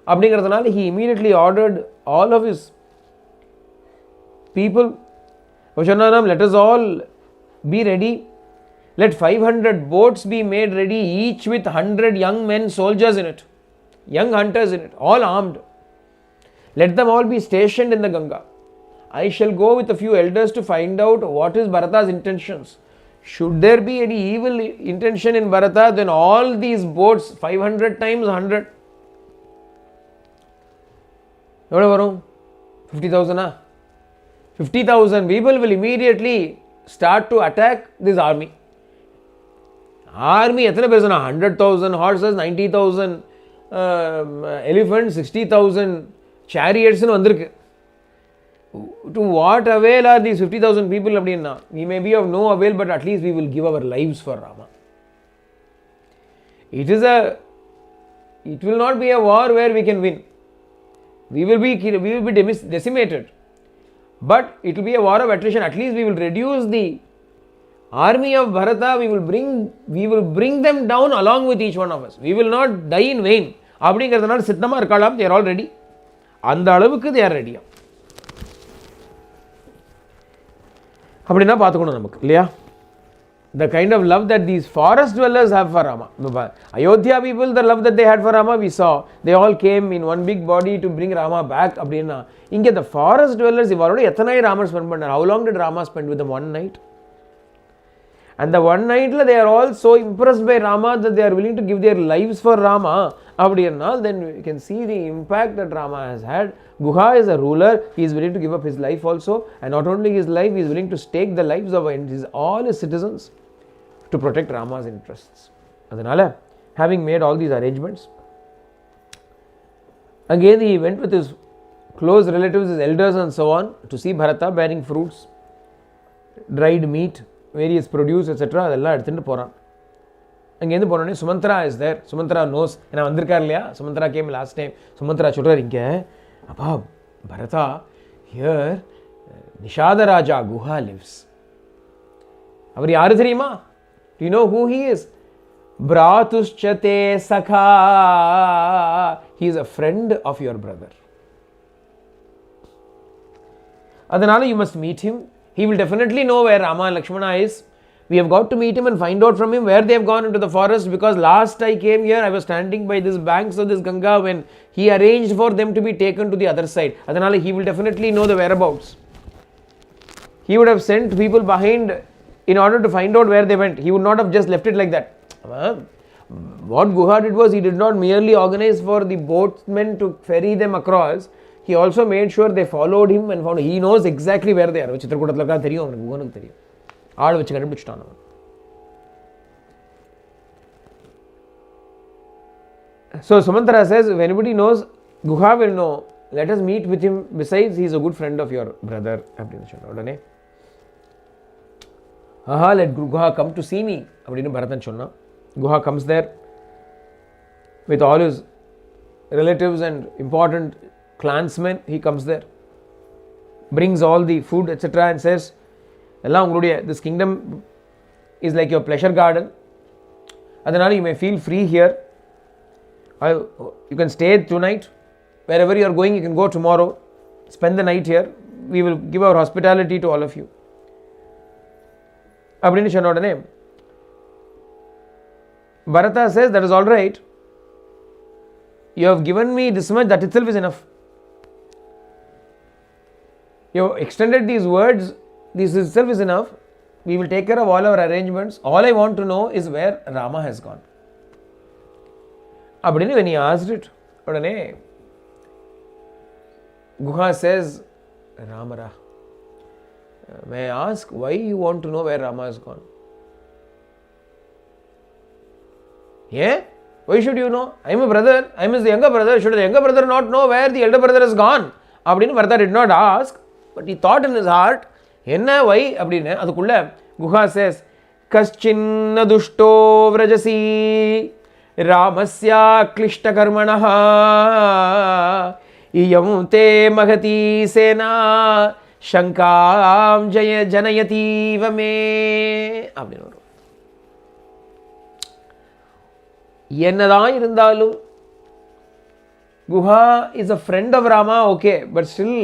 Abdingaradhanala, he immediately ordered all of his people, Vashananam, let us all be ready. Let 500 boats be made ready, each with 100 young men, soldiers in it, young hunters in it, all armed. Let them all be stationed in the Ganga. I shall go with a few elders to find out what is Bharata's intentions. Should there be any evil intention in Bharata, then all these boats, 500 times 100. 50,000. 50,000 people will immediately start to attack this army. Army, 100,000 horses, 90,000 elephants, 60,000 chariots. To what avail are these 50,000 people? We may be of no avail, but at least we will give our lives for Rama. It will not be a war where we can win. We will be decimated. But it will be a war of attrition. At least we will reduce the army of Bharata, we will bring them down along with each one of us. We will not die in vain. அப்படிங்கிறதுனால சித்தமாக இருக்கலாம். They are all ready. அந்த அளவுக்கு they are ready. அப்படின்னா பார்த்துக்கணும் நமக்கு இல்லையா? The kind of love that these forest dwellers have for Rama. Ayodhya people, the love that they had for Rama, we saw. They all came in one big body to bring Rama back. அப்படின்னா இங்கே the forest dwellers, இவரோட எத்தனை Ramar spend பண்ணார்? How long did Rama spend with them? One night. And the one night they are all so impressed by Rama that they are willing to give their lives for Rama. அப்படின்னா then you can see the impact that Rama has had. Guha is a ruler. He is willing to give up his life also, and not only his life, he is willing to stake the lives of all his citizens to protect Rama's interests. அதனால having made all these arrangements, again he went with his close relatives, his elders and so on, to see Bharata bearing fruits, dried meat, various produce, etc. அதெல்லாம் எடுத்துட்டு போகிறான். அங்கேருந்து போனோடனே Sumantra is there. Sumantra nose, ஏன்னா வந்திருக்கார் இல்லையா? Sumantra game last time. Sumantra சொல்கிறார், இங்கே அப்பா பரதா, ஹியர் நிஷாத ராஜா குஹா லிவ்ஸ். அவர் யாரு தெரியுமா? Do you know who he is? Bratuschate Sakha. He is a friend of your brother. Adanala you must meet him. He will definitely know where Rama and Lakshmana is. We have got to meet him and find out from him where they have gone into the forest, because last I came here, I was standing by this banks of this Ganga when he arranged for them to be taken to the other side. Adanala he will definitely know the whereabouts. He would have sent people behind in order to find out where they went. He would not have just left it like that. What Guha did was, he did not merely organize for the boatmen to ferry them across. He also made sure they followed him and found. He knows exactly where they are. சித்திரக்கூடத்தில் தெரியும் அவனுக்கு, குகனுக்கு தெரியும். ஆள் வச்சு கண்டுபிடிச்சிட்டான் அவன். So Sumantra says, if anybody knows, Guha will know. Let us meet with him. Besides, he is a good friend of your brother. அப்படின்னு சொன்ன உடனே, let Guha come to see me அப்படின்னு பரதன் சொன்னான். Guha comes there with all his relatives and important clansmen. He comes there, brings all the food, etc. and says, எல்லாம் உங்களுடைய, this kingdom is like your pleasure garden. அதனால you may feel free here. You can stay tonight. Wherever you are going, you can go tomorrow. Spend the night here. We will give our hospitality to all of you. அப்படின்னு சொன்ன உடனே Bharata says, that is all right. You have given me this much, that itself is enough. You have extended these words, this itself is enough. We will take care of all our arrangements. All I want to know is where Rama has gone. அப்படின்னு when he asked it, உடனே Guha says, Ramara, may I ask why you want to know where Rama has gone? Yeah? Why should you know? I am a brother. I am the younger brother. Should the younger brother not know where the elder brother has gone? அப்படின்னு Bharata did not ask, but he thought in his heart, என்ன why அப்படின்னு. அதுக்குள்ள Guha says, கஷ்சின்ன துஷ்டோ விரஜசி ராமஸ்யா கிளிஷ்ட கர்மணஹ இயம் தே மகதி சேனா சங்காம் ஜனயதீவமே அப்படின்னு வரும். என்னதான் இருந்தாலும் Guha is a friend of Rama, okay, but still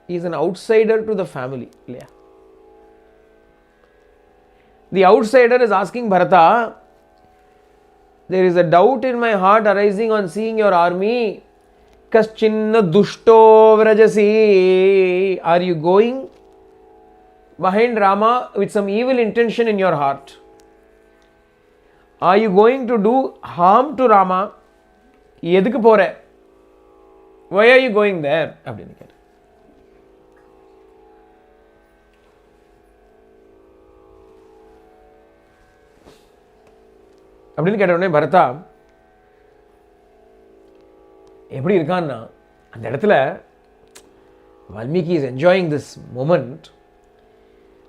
he is an outsider to the family. The outsider is asking Bharata, there is a doubt in my heart arising on seeing your army. Kaschinna dushto vrajasi. Are you going behind Rama with some evil intention in your heart? Are you going to do harm to Rama? எதுக்கு போற? Why are you going there? அப்படின்னு கேட்டார். அப்படின்னு கேட்ட உடனே பரதா எப்படி இருக்கான்னா, அந்த இடத்துல Valmiki is enjoying this moment.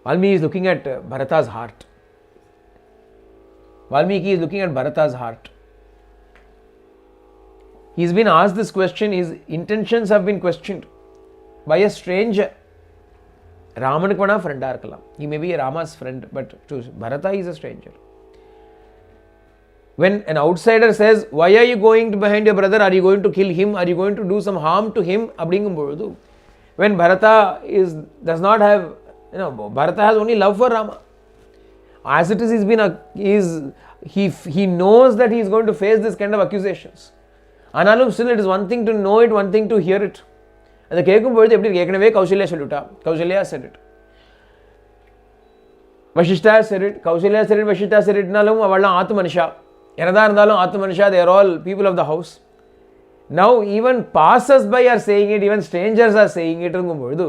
Valmiki is looking at Bharata's heart. Valmiki is looking at Bharata's heart. He's been asked this question, his intentions have been questioned by a stranger. ராமனுக்கு வேணா ஃப்ரெண்டாக இருக்கலாம். He may be Rama's friend, but to Bharata he is a stranger. When an outsider says, why are you going behind your brother? Are you going to kill him? Are you going to do some harm to him? அப்படிங்கும்பொழுது when Bharata does not have, Bharata has only love for Rama. As it is, he knows that he is going to face this kind of accusations. ஆனாலும் still it is one thing to know it, one thing to hear it. அதை கேட்கும்பொழுது எப்படி ஏற்கனவே Kausalya சொல்லிவிட்டா. Kausalya said it. Vasishta said it. Kausalya said it, Vasishta said itனாலும் அவள்லாம் ஆத்து மனுஷா. என்னதான் இருந்தாலும் ஆத்து மனுஷா, they are all people of the house. Now even passers by are saying it, even strangers are saying it இருக்கும்பொழுது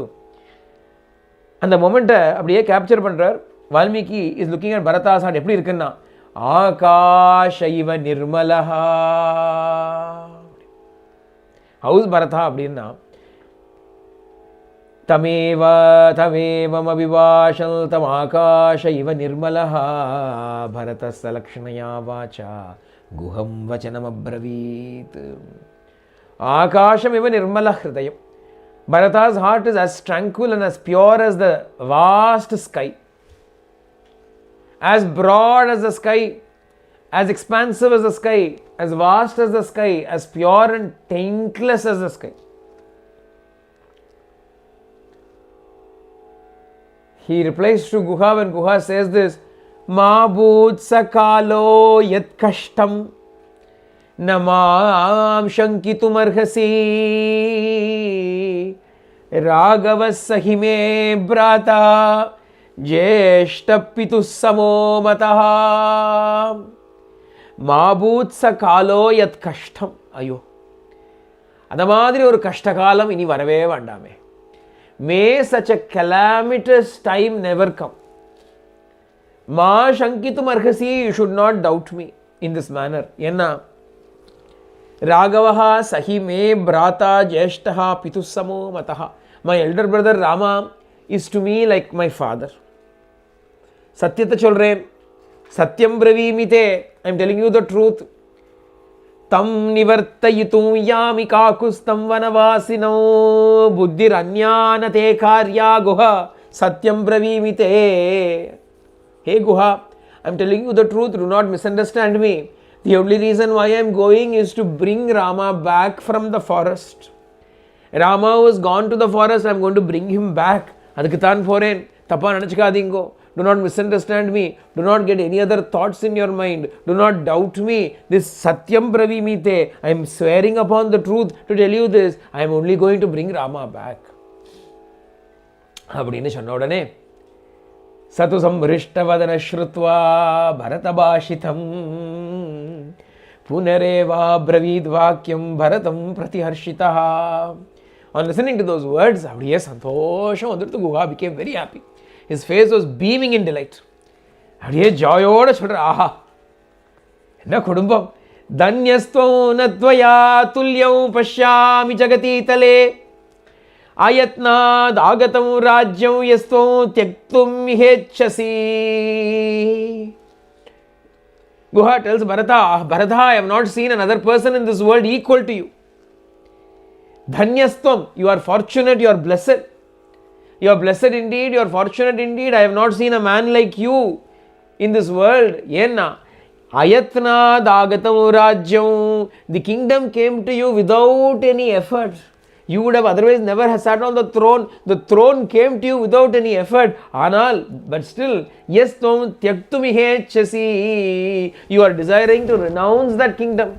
அந்த மொமெண்ட்டை அப்படியே கேப்சர் பண்ணுறார் Valmiki. Is looking at Bharata's heart. எப்படி இருக்குன்னா, ஆகாஷ இவ நிர்மலஹா. ஹவுஸ் பரதா அப்படின்னா தமேவமபிபாஷல் தம் ஆகாஷ இவ நிர்மலஹா பரதஸ்ய லக்ஷ்மயா வாச்சா குஹம் வச்சனம் அப்ரவீத். ஆகாஷம் இவ நிர்மல ஹிருதயம். Bharata's heart is as tranquil and as pure as the vast sky, as broad as the sky, as expansive as the sky, as vast as the sky, as pure and taintless as the sky. He replies to Guha when Guha says this, Ma bhut sakalo yat kashtam नमाम शंकितुमर्हसि राघवस्सहि मे भ्राता ज्येष्ठपितुः समो मतः மாபூத்ஸ காலோ யத் கஷ்டம். ஐயோ, அந்த மாதிரி ஒரு கஷ்டகாலம் இனி வரவே வேண்டாமே. May such a calamitous time never come. மா சங்கித்தும் அர்ஹசி, you should not doubt me in this manner. என்ன, ராகவஹா சஹி மே பிராதா ஜேஷ்டஹா பிதுசமோ மதஹா. My elder brother Rama is to me like my father. சத்தியத்தை சொல்றேன், சத்யம் பிரவீமிதே, I am telling you the truth. Them நிவர்த்தயிதும் Yami காகுஸ்தம் வனவாசினோ புத்திர் அந்யானதே கார்யா Guha Sathyam பிரவீமிதே. Hey Guha, I am telling you the truth, do not misunderstand me. The only reason why I am going is to bring Rama back from the forest. Rama was gone to the forest, I am going to bring him back. அதுக்கு தான் போறேன், தப்பா நினைச்சுக்காதீங்கோ. Do not misunderstand me. Do not get any other thoughts in your mind. Do not doubt me. This Satyam Bravimite, I am swearing upon the truth to tell you this. I am only going to bring Rama back. அப்படின்னு சொன்ன உடனே சது சம்பிருஷ்டவதன ஸ்ருத்வா பரதபாஷிதம் புனரேவா பிரவீத் வாக்கியம் பரதம் பிரதிஹர்ஷிதா. On listening to those words, அப்படியே சந்தோஷம் வந்துட்டு Guha became very happy. His face was beaming in delight. அப்படியே ஜாயோட சொல்ற, ஆஹா என்ன குடும்பம். தன்யஸ்துவம் நத்வயா துல்யம் பஷ்யாமி ஜகதி தலே ஆயத்னாத் ஆகதம் ராஜ்யம் யஸ்துவம் த்யக்தும் ஹேச்சசி. Guha tells Bharata, Bharata, I have not seen another person in this world equal to you. Dhanyastvam, you are fortunate, you are blessed. You are blessed indeed, you are fortunate indeed. I have not seen a man like you in this world. Yenna ayatnad agatam rajyam, the kingdom came to you without any effort. You would have otherwise never sat on the throne. The throne came to you without any effort. Anal, but still, yes, tvam tyaktumi hechasi, you are desiring to renounce that kingdom.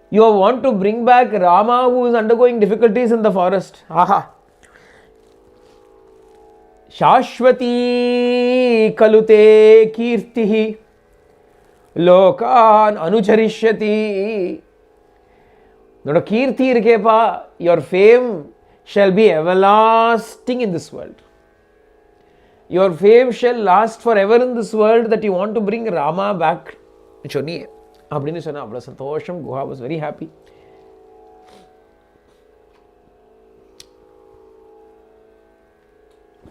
You want to bring back Rama who is undergoing difficulties in the forest. Aha. Shashwati kalute kirtihi lokan anucharishyati. Noda kirti irkepa, your fame shall be everlasting in this world. Your fame shall last forever in this world, that you want to bring Rama back. Choniye. அப்படின்னு சொன்னா அவ்வளோ சந்தோஷம். Guha was very happy.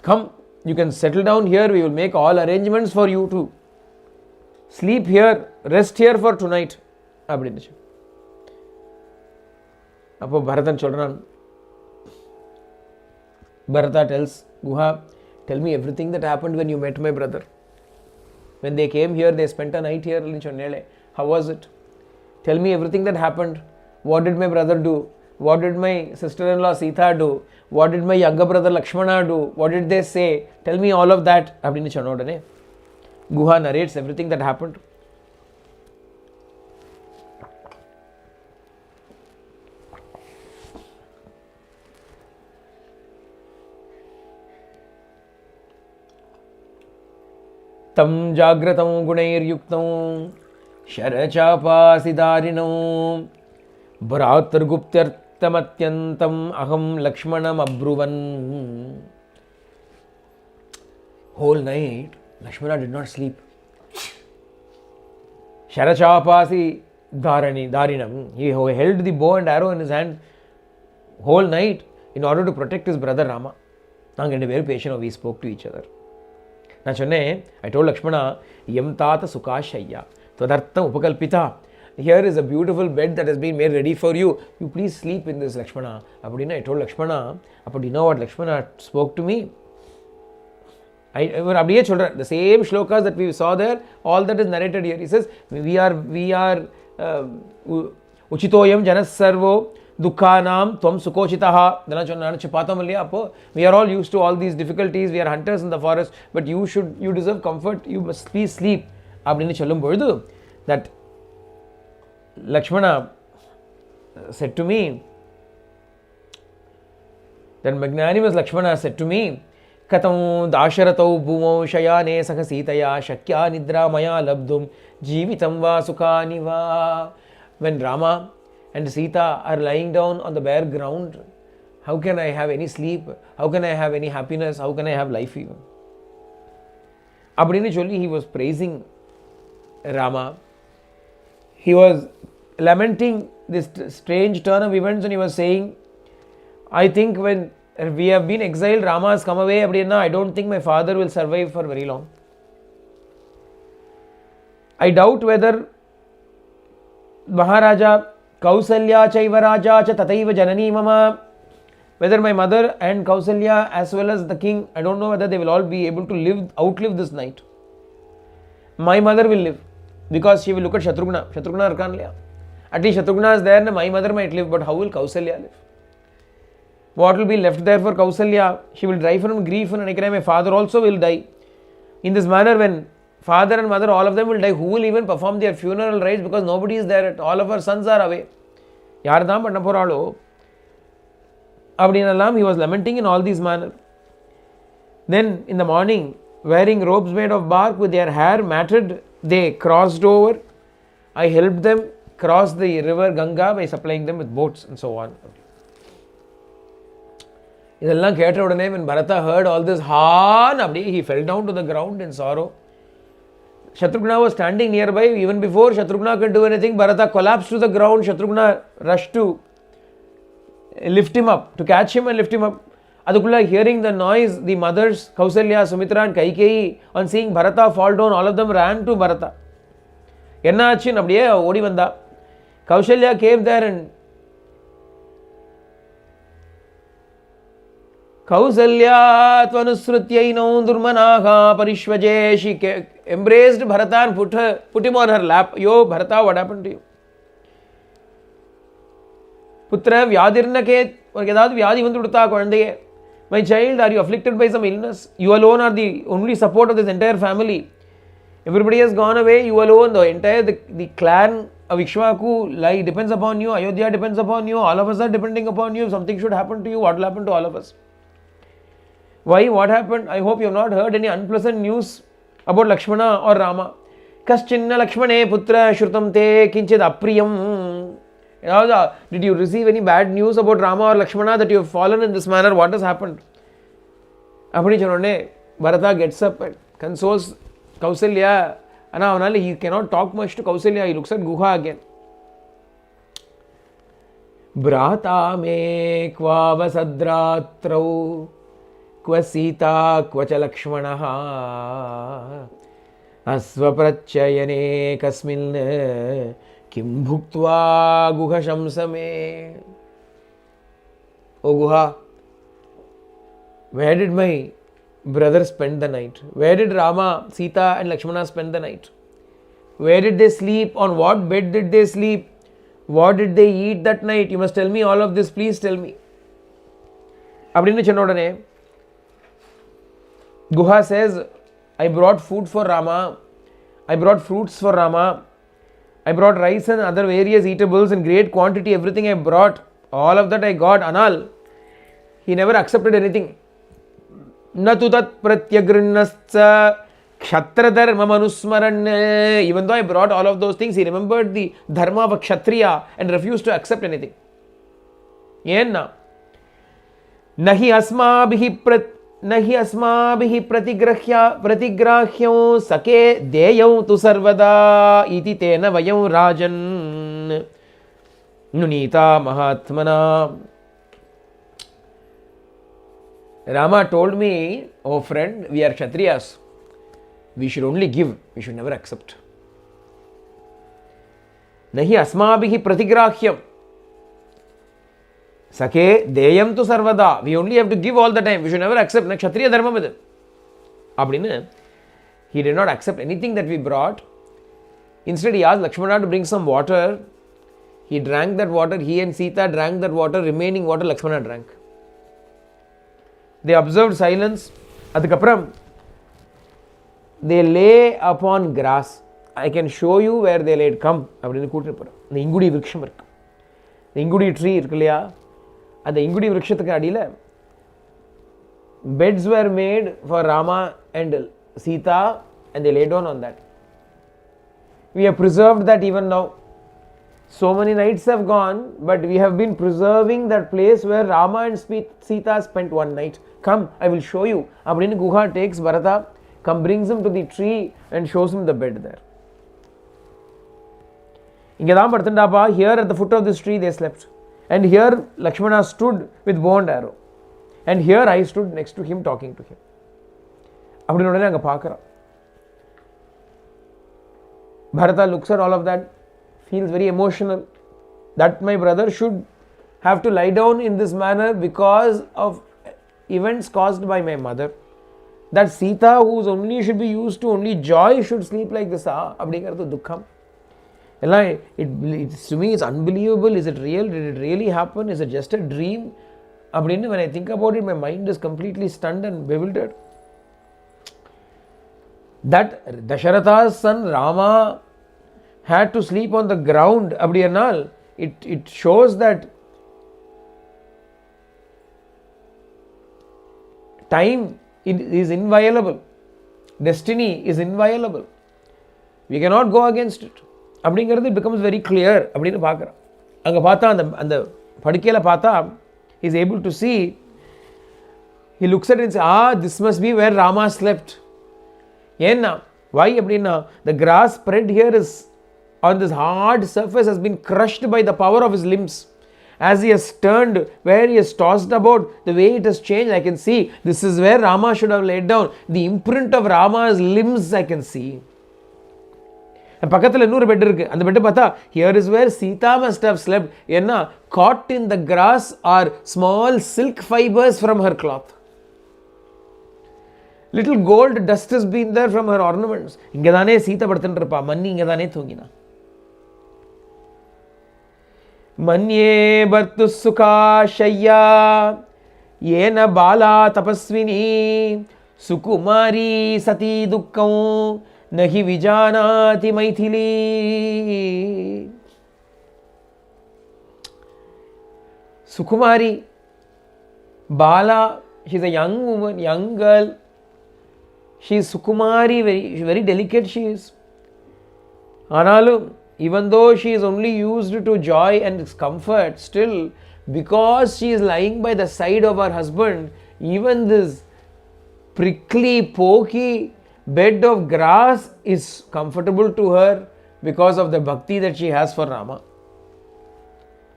Come, you can settle down here. We will make all arrangements for you to sleep here, rest here for tonight. அப்படின்னு அப்போ பரதன் சொல்றான், Bharata tells Guha, tell me everything that happened when you met my brother. When they came here, they spent a night here in Chennai. How was it? Tell me everything that happened. What did my brother do? What did my sister-in-law Sita do? What did my younger brother Lakshmana do? What did they say? Tell me all of that. அப்படின்னு சொன்ன உடனே Guha narrates everything that happened. तं जाग्रतं गुणैर्युक्तं शरचापासिदारिणं भ्रातृगुप्त्यर्थमत्यन्तम् अहं लक्ष्मणम् अब्रुवन्. Whole night Lakshmana did not sleep. Sharachapasi darinam. He held the bow and arrow in his hand whole night in order to protect his brother Rama. Naanga rendu peru patient we spoke to each other. I told Lakshmana, Yam Tata Sukashaya, Tvadartham Upakalpita. Here is a beautiful bed that has been made ready for you. You please sleep in this, Lakshmana. I told Lakshmana, do you know what Lakshmana spoke to me? The same shlokas that we saw there, all that is narrated here. He says, we are Uchitoyam Janas Sarvo Dukhanam Tvam Sukochitaha. We are all used to all these difficulties. We are hunters in the forest, but you deserve comfort. You must please sleep. That Lakshmana said to me, that magnanimous Lakshmana said to me, Katam dasharatau bhumo shayane sakha sitaya shakya nidra maya labdum jeevitam va sukhani va. When Rama and Sita are lying down on the bare ground, how can I have any sleep? How can I have any happiness? How can I have life even? He was praising Rama. He was lamenting this strange turn of events and he was saying, I think when we have been exiled, Rama has come away, I don't think my father will survive for very long. I doubt whether Maharaja Kausalya Chaiva Raja Cha Tataiva Janani Mama, whether my mother and Kausalya as well as the king, I don't know whether they will all be able to outlive this night. My mother will live because she will look at Shatrughna. Shatrughna Arkan liya. At least Shatrughna is there and my mother might live, but how will Kausalya live? What will be left there for Kausalya? She will die from grief and my father also will die. In this manner, when father and mother, all of them will die, who will even perform their funeral rites because nobody is there? All of our sons are away. Yardam Pannaporalo. Abdinalam, he was lamenting in all these manner. Then in the morning, wearing robes made of bark with their hair matted, they crossed over. I helped them cross the river Ganga by supplying them with boats and so on. When Bharata heard all this, he fell down to the ground in sorrow. Shatrughna was standing nearby. Even before Shatrughna could do anything, Bharata collapsed to the ground. Shatrughna rushed to lift him up, to catch him and lift him up. Adukulla, hearing the noise, the mothers, Kausalya, Sumitra and Kaikeyi, on seeing Bharata fall down, all of them ran to Bharata. Kausalya came there and Kausalya Tvanusrutyaino Durmanaha Parishvaje. She embraced Bharata and put him on her lap. Yo, Bharata, what happened to you? Putra Vyadirnake, my child, are you afflicted by some illness? You alone are the only support of this entire family. Everybody has gone away, you alone, the entire the clan of Ikshvaku depends upon you, Ayodhya depends upon you, all of us are depending upon you. If something should happen to you, what will happen to all of us? Why? What happened? I hope you have not heard any unpleasant news about Lakshmana or Rama. Kaschinna Lakshmane putra shrutam te kinchid apriyam. Did you receive any bad news about Rama or Lakshmana that you have fallen in this manner? What has happened? Bharata gets up and consoles Kausalya. He cannot talk much to Kausalya. He looks at Guha again. Brata me kvavasadratrau Kva Sita Kvacha Lakshmanaha Asvaprachayane Kasmin Kim Bhuktva Guha Shamsame. O Guha, Where did my brother spend the night? Where did Rama, Sita and Lakshmana spend the night? Where did they sleep? On what bed did they sleep? What did they eat that night? You must tell me all of this, please tell me. அப்படின்னு சொன்ன உடனே Guha says, I brought food for Rama, I brought fruits for Rama, I brought rice and other various eatables in great quantity, everything I brought, all of that I got. Anal, he never accepted anything. Natu tat pratyagrinnascha kshatra dharma manusmaran. Even though I brought all of those things, he remembered the dharma of a kshatriya and refused to accept anything. Yenna nahi अस्माभिः प्रतिग्राह्यं सखे देयं तु सर्वदा इति तेन वयं राजन् नुनीता महात्मना. Rama told me, oh friend, we are Kshatriyas. We should only give, we should never accept. Nahi asmabihi pratigrahyam. Sakhe deyam tu sarvada. We only have to give all the time. We should never accept. Na Kshatriya dharma with it. Abdina, he did not accept anything that we brought. Instead, he asked Lakshmana to bring some water. He drank that water. He and Sita drank that water. Remaining water, Lakshmana drank. They observed silence. Adhikapram, they lay upon grass. I can show you where they laid. Come. Abdina Kutripura. The Ingudi Vriksham irukku. The Ingudi tree irukku. At the Ingudi Vrikshathukku adiyila beds were made for Rama and Sita and they lay down on that. We have preserved that even now. So many nights have gone, but we have been preserving that place where Rama and Sita spent one night. Come, I will show you. Abdin Guha takes Bharata, brings him to the tree and shows him the bed there. Here at the foot of this tree they slept. And here Lakshmana stood with bow and arrow. And here I stood next to him talking to him. Bharata looks at all of that, feels very emotional. That my brother should have to lie down in this manner because of events caused by my mother. That Sita, who only should be used to only joy, should sleep like this. Dukham. To me, it's unbelievable. Is it real? Did it really happen? Is it just a dream? When I think about it, my mind is completely stunned and bewildered. That Dasharatha's son Rama had to sleep on the ground. It shows that time is inviolable. Destiny is inviolable. We cannot go against it. It becomes very clear. He is able to see. He looks at it and says, this must be where Rama slept. Why? The grass spread here is on this hard surface has been crushed by the power of his limbs. As he has turned, where he has tossed about, the way it has changed, I can see this is where Rama should have laid down. The imprint of Rama's limbs I can see. And பக்கத்துல இன்னொரு bed இருக்கு. அந்த bed பார்த்தா here is where Sita must have slept. ஏன்னா caught in the grass are small silk fibers from her cloth. Little gold dust has been there from her ornaments. இங்கதானே Sita படுத்துட்டு இருப்பா. மன்னி இங்கதானே தூங்கினா. மன்யே பர்த்து சுகாஷய்யா ஏன பாலா தபஸ்வினி சுகுமாரி சதி துக்கம் Nahi vijanati maithili. Sukumari, Bala, she's a young woman, young girl. She's Sukumari, very delicate she is. Analu, even though she is only used to joy and comfort, still, because she is lying by the side of her husband, even this prickly, pokey bed of grass is comfortable to her because of the bhakti that she has for Rama.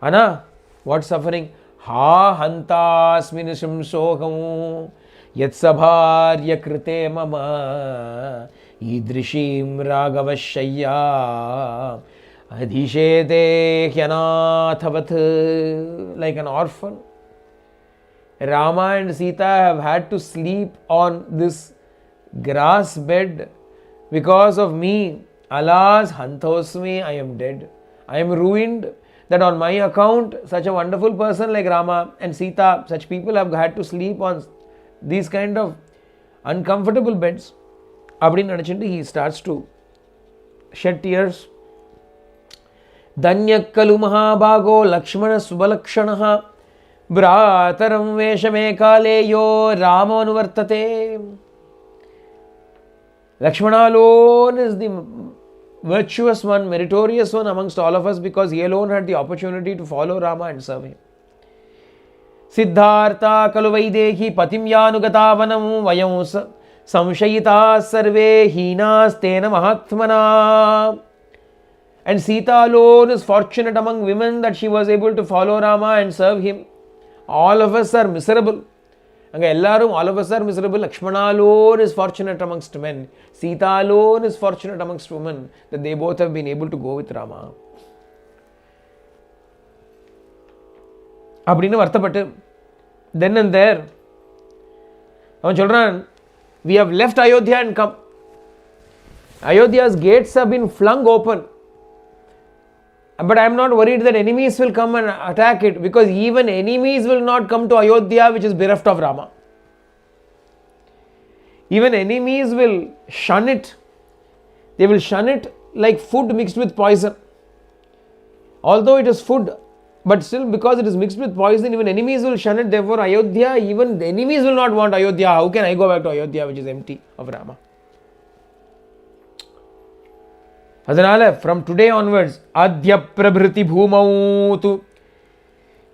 Anna, what suffering? Ha hantasmin shimsoham yatsabharya krite mama idrishim ragavashaya adhishete hyanathavat. Like an orphan. Rama and Sita have had to sleep on this grass bed because of me. Alas, Hantosme, I am dead. I am ruined that on my account, such a wonderful person like Rama and Sita, such people have had to sleep on these kind of uncomfortable beds. He starts to shed tears. Danyakkalu Mahabhago Lakshmana Subhalakshanaha Brataram Veshame Kaleyo Rama Anuvartate. Lakshmana alone is the virtuous one, meritorious one amongst all of us because he alone had the opportunity to follow Rama and serve him. Siddhartha Kalu Vaidehi Patim Yanugata Vanam Vayam Samshayita Sarve Hinas Tena Mahatmana. And Sita alone is fortunate among women that she was able to follow Rama and serve him. All of us are miserable. All of us are miserable. Lakshmana alone is fortunate amongst men. Sita alone is fortunate amongst women that they both have been able to go with Rama. Then and there, our children, we have left Ayodhya and come. Ayodhya's gates have been flung open. But I am not worried that enemies will come and attack it because even enemies will not come to Ayodhya, which is bereft of Rama. Even enemies will shun it. They will shun it like food mixed with poison. Although it is food, but still because it is mixed with poison, even enemies will shun it. Therefore, Ayodhya, even the enemies will not want Ayodhya. How can I go back to Ayodhya, which is empty of Rama? From today onwards, Adhya Prabhriti Bhumautu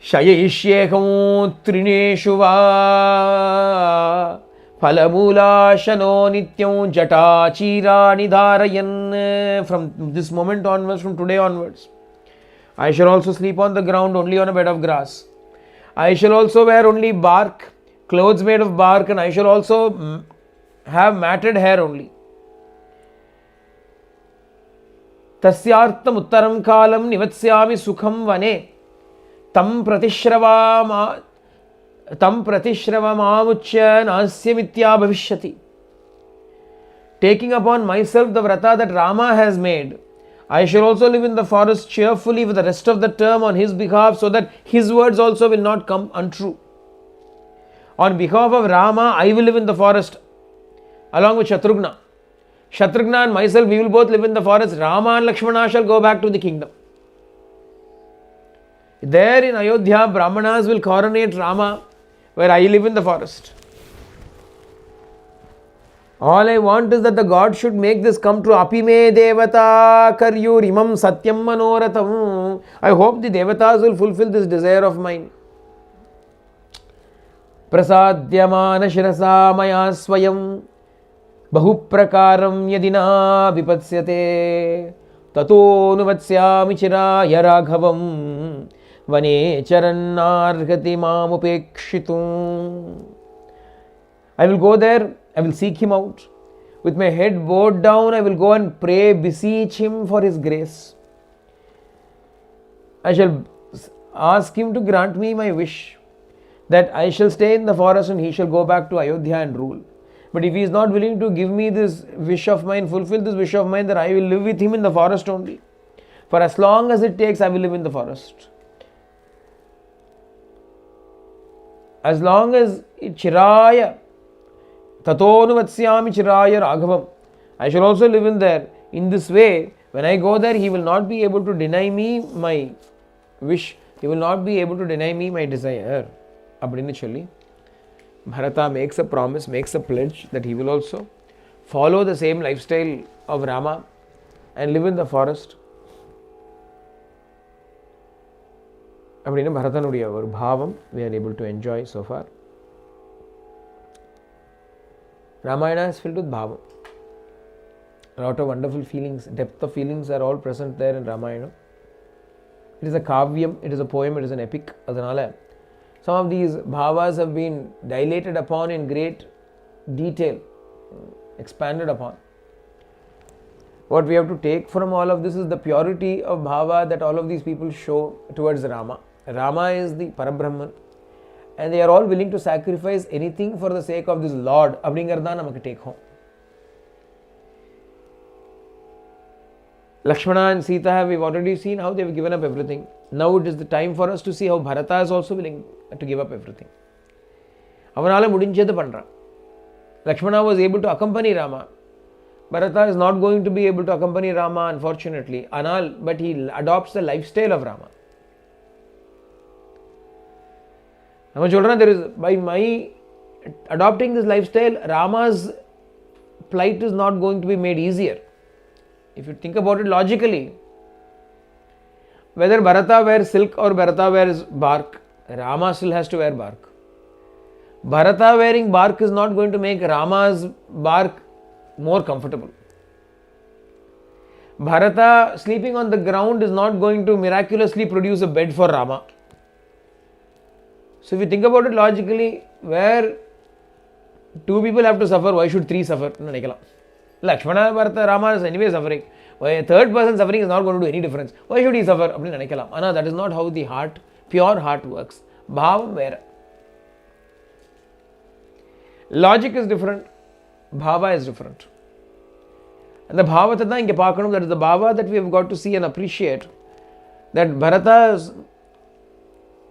Shayishyekam Trineshu Va Phalamula Shano Nityam Jata Chira Nidharayan. From this moment onwards, from today onwards, I shall also sleep on the ground only on a bed of grass. I shall also wear only bark, clothes made of bark, and I shall also have matted hair only. Tasyartam uttaram kalam nivatsyami sukham vane tam pratishravamamuchya nasyamitya bhavishyati. Taking upon myself the vrata that Rama has made, I shall also live in the forest cheerfully for the rest of the term on his behalf so that his words also will not come untrue. On behalf of Rama, I will live in the forest along with Shatrughna. Shatrughna and myself, we will both live in the forest. Rama and Lakshmana shall go back to the kingdom. There in Ayodhya, Brahmanas will coronate Rama, where I live in the forest. All I want is that the God should make this come true. Apime devata karyur imam satyam manoratam. I hope the devatas will fulfill this desire of mine. Prasadyamana shirasa maya swayam Bahuprakaram yadina vipatshyate tato nuvatsyami chiraya raghavam vane charannarghati mamupekshitum. I will go there, I will seek him out. With my head bowed down, I will go and pray, beseech him for his grace. I shall ask him to grant me my wish that I shall stay in the forest and he shall go back to Ayodhya and rule. But if he is not willing to give me this wish of mine, fulfill this wish of mine, then I will live with him in the forest only. For as long as it takes, I will live in the forest. As long as Chiraya, Tatonu Vatsyami Chiraya Raghavam, I shall also live in there. In this way, when I go there, he will not be able to deny me my wish. He will not be able to deny me my desire. Abdini Challi. Bharata makes a promise, makes a pledge that he will also follow the same lifestyle of Rama and live in the forest. Appadina Bharatanudiya or Bhavam we are able to enjoy so far. Ramayana is filled with Bhavam. A lot of wonderful feelings, depth of feelings are all present there in Ramayana. It is a kavyam, it is a poem, it is an epic. Adanala some of these bhavas have been dilated upon in great detail, expanded upon. What we have to take from all of this is the purity of bhava that all of these people show towards Rama. Rama is the Parabrahman and they are all willing to sacrifice anything for the sake of this Lord. அப்படிங்கிறது தான் நமக்கு take home. Lakshmana and Sita, we've already seen how they've given up everything. Now it is the time for us to see how Bharata is also willing to give up everything. அவனால முடிஞ்சது பண்றான். Lakshmana was able to accompany Rama. Bharata is not going to be able to accompany Rama, unfortunately. Anal, but he adopts the lifestyle of Rama. Our children, there is, by my adopting this lifestyle, Rama's plight is not going to be made easier. If you think about it logically, whether Bharata wears silk or Bharata wears bark, Rama still has to wear bark. Bharata wearing bark is not going to make Rama's bark more comfortable. Bharata sleeping on the ground is not going to miraculously produce a bed for Rama. So if you think about it logically, where two people have to suffer, why should three suffer? Lakshmana, Bharata, Rama is anyway suffering. Why a third person suffering is not going to do any difference. Why should he suffer? Anna, that is not how the heart, pure heart works. Bhavam vera. Logic is different. Bhava is different. And the Bhava that is the Bhava that we have got to see and appreciate. That Bharata's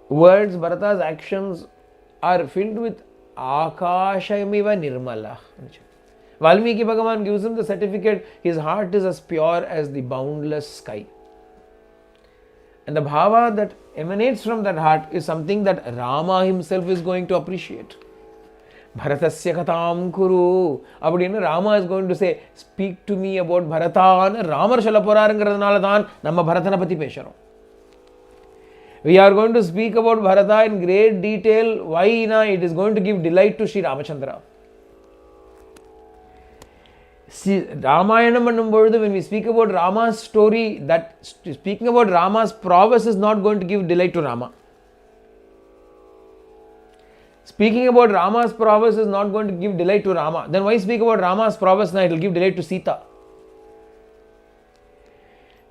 words, Bharata's actions are filled with Akashayamiva Nirmala. Valmiki Bhagavan gives him the certificate, his heart is as pure as the boundless sky. And the bhava that emanates from that heart is something that Rama himself is going to appreciate. Bharatasya katam kuru. Abadinu Rama is going to say, speak to me about Bharata. Ramar Shalaporarangaradanaladhan Namma Bharatana Pati Pesharam. We are going to speak about Bharata in great detail. Why? It is going to give delight to Sri Ramachandra. See, Ramayanam, when we speak about Rama's story, that speaking about Rama's prowess is not going to give delight to Rama. Speaking about Rama's prowess is not going to give delight to Rama. Then why speak about Rama's prowess? Now it will give delight to Sita.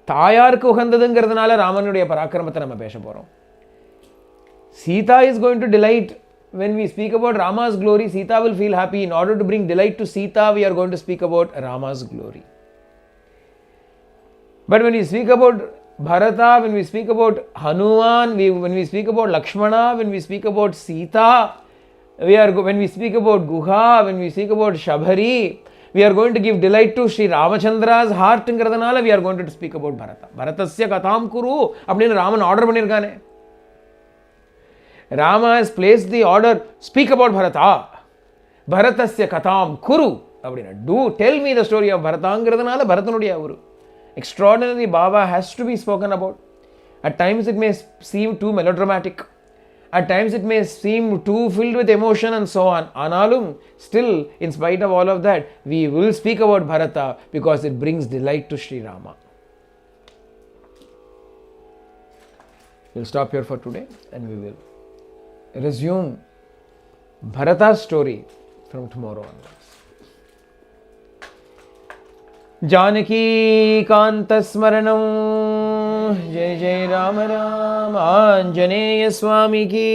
தாயாருக்கு உகந்ததுங்கிறதுனால ராமனுடைய பராக்கிரமத்தை நம்ம பேச போறோம். Sita is going to delight. When we speak about Rama's glory, Sita will feel happy. In order to bring delight to Sita, we are going to speak about Rama's glory. But when we speak about Bharata, when we speak about Hanuman, when we speak about Lakshmana, when we speak about Sita, when we speak about Guha, when we speak about Shabhari, we are going to give delight to Sri Ramachandra's heart. We are going to speak about Bharata. Bharatasya katham kuru. Appadinu Raman order pannirukane. Rama has placed the order, speak about Bharata. Bharatasya katham kuru. Do tell me the story of Bharata. Extraordinary bhava has to be spoken about. At times it may seem too melodramatic. At times it may seem too filled with emotion and so on. Analum, still, in spite of all of that, we will speak about Bharata because it brings delight to Sri Rama. We'll stop here for today and we will resume Bharata's story from tomorrow onwards. Janaki Kanta Smaranam Jai Jai Rama Rama Anjaneya Swami Ki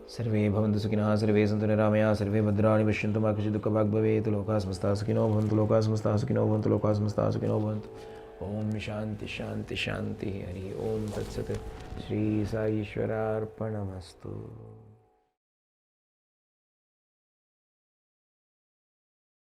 Sarve Bhavantu Sukhinaha Sarve Santu Niramaya Sarve Bhadrani Vishyantu Ma Kachi Dukha Bhag Bhavetu Loka Samasta Sukhino Bhavantu Loka Samasta Sukhino Bhavantu Loka Samasta Sukhino Bhavantu Om Shanti Shanti Shanti Hari Om Tat Sat Shri Sai Ishwararpanamastu.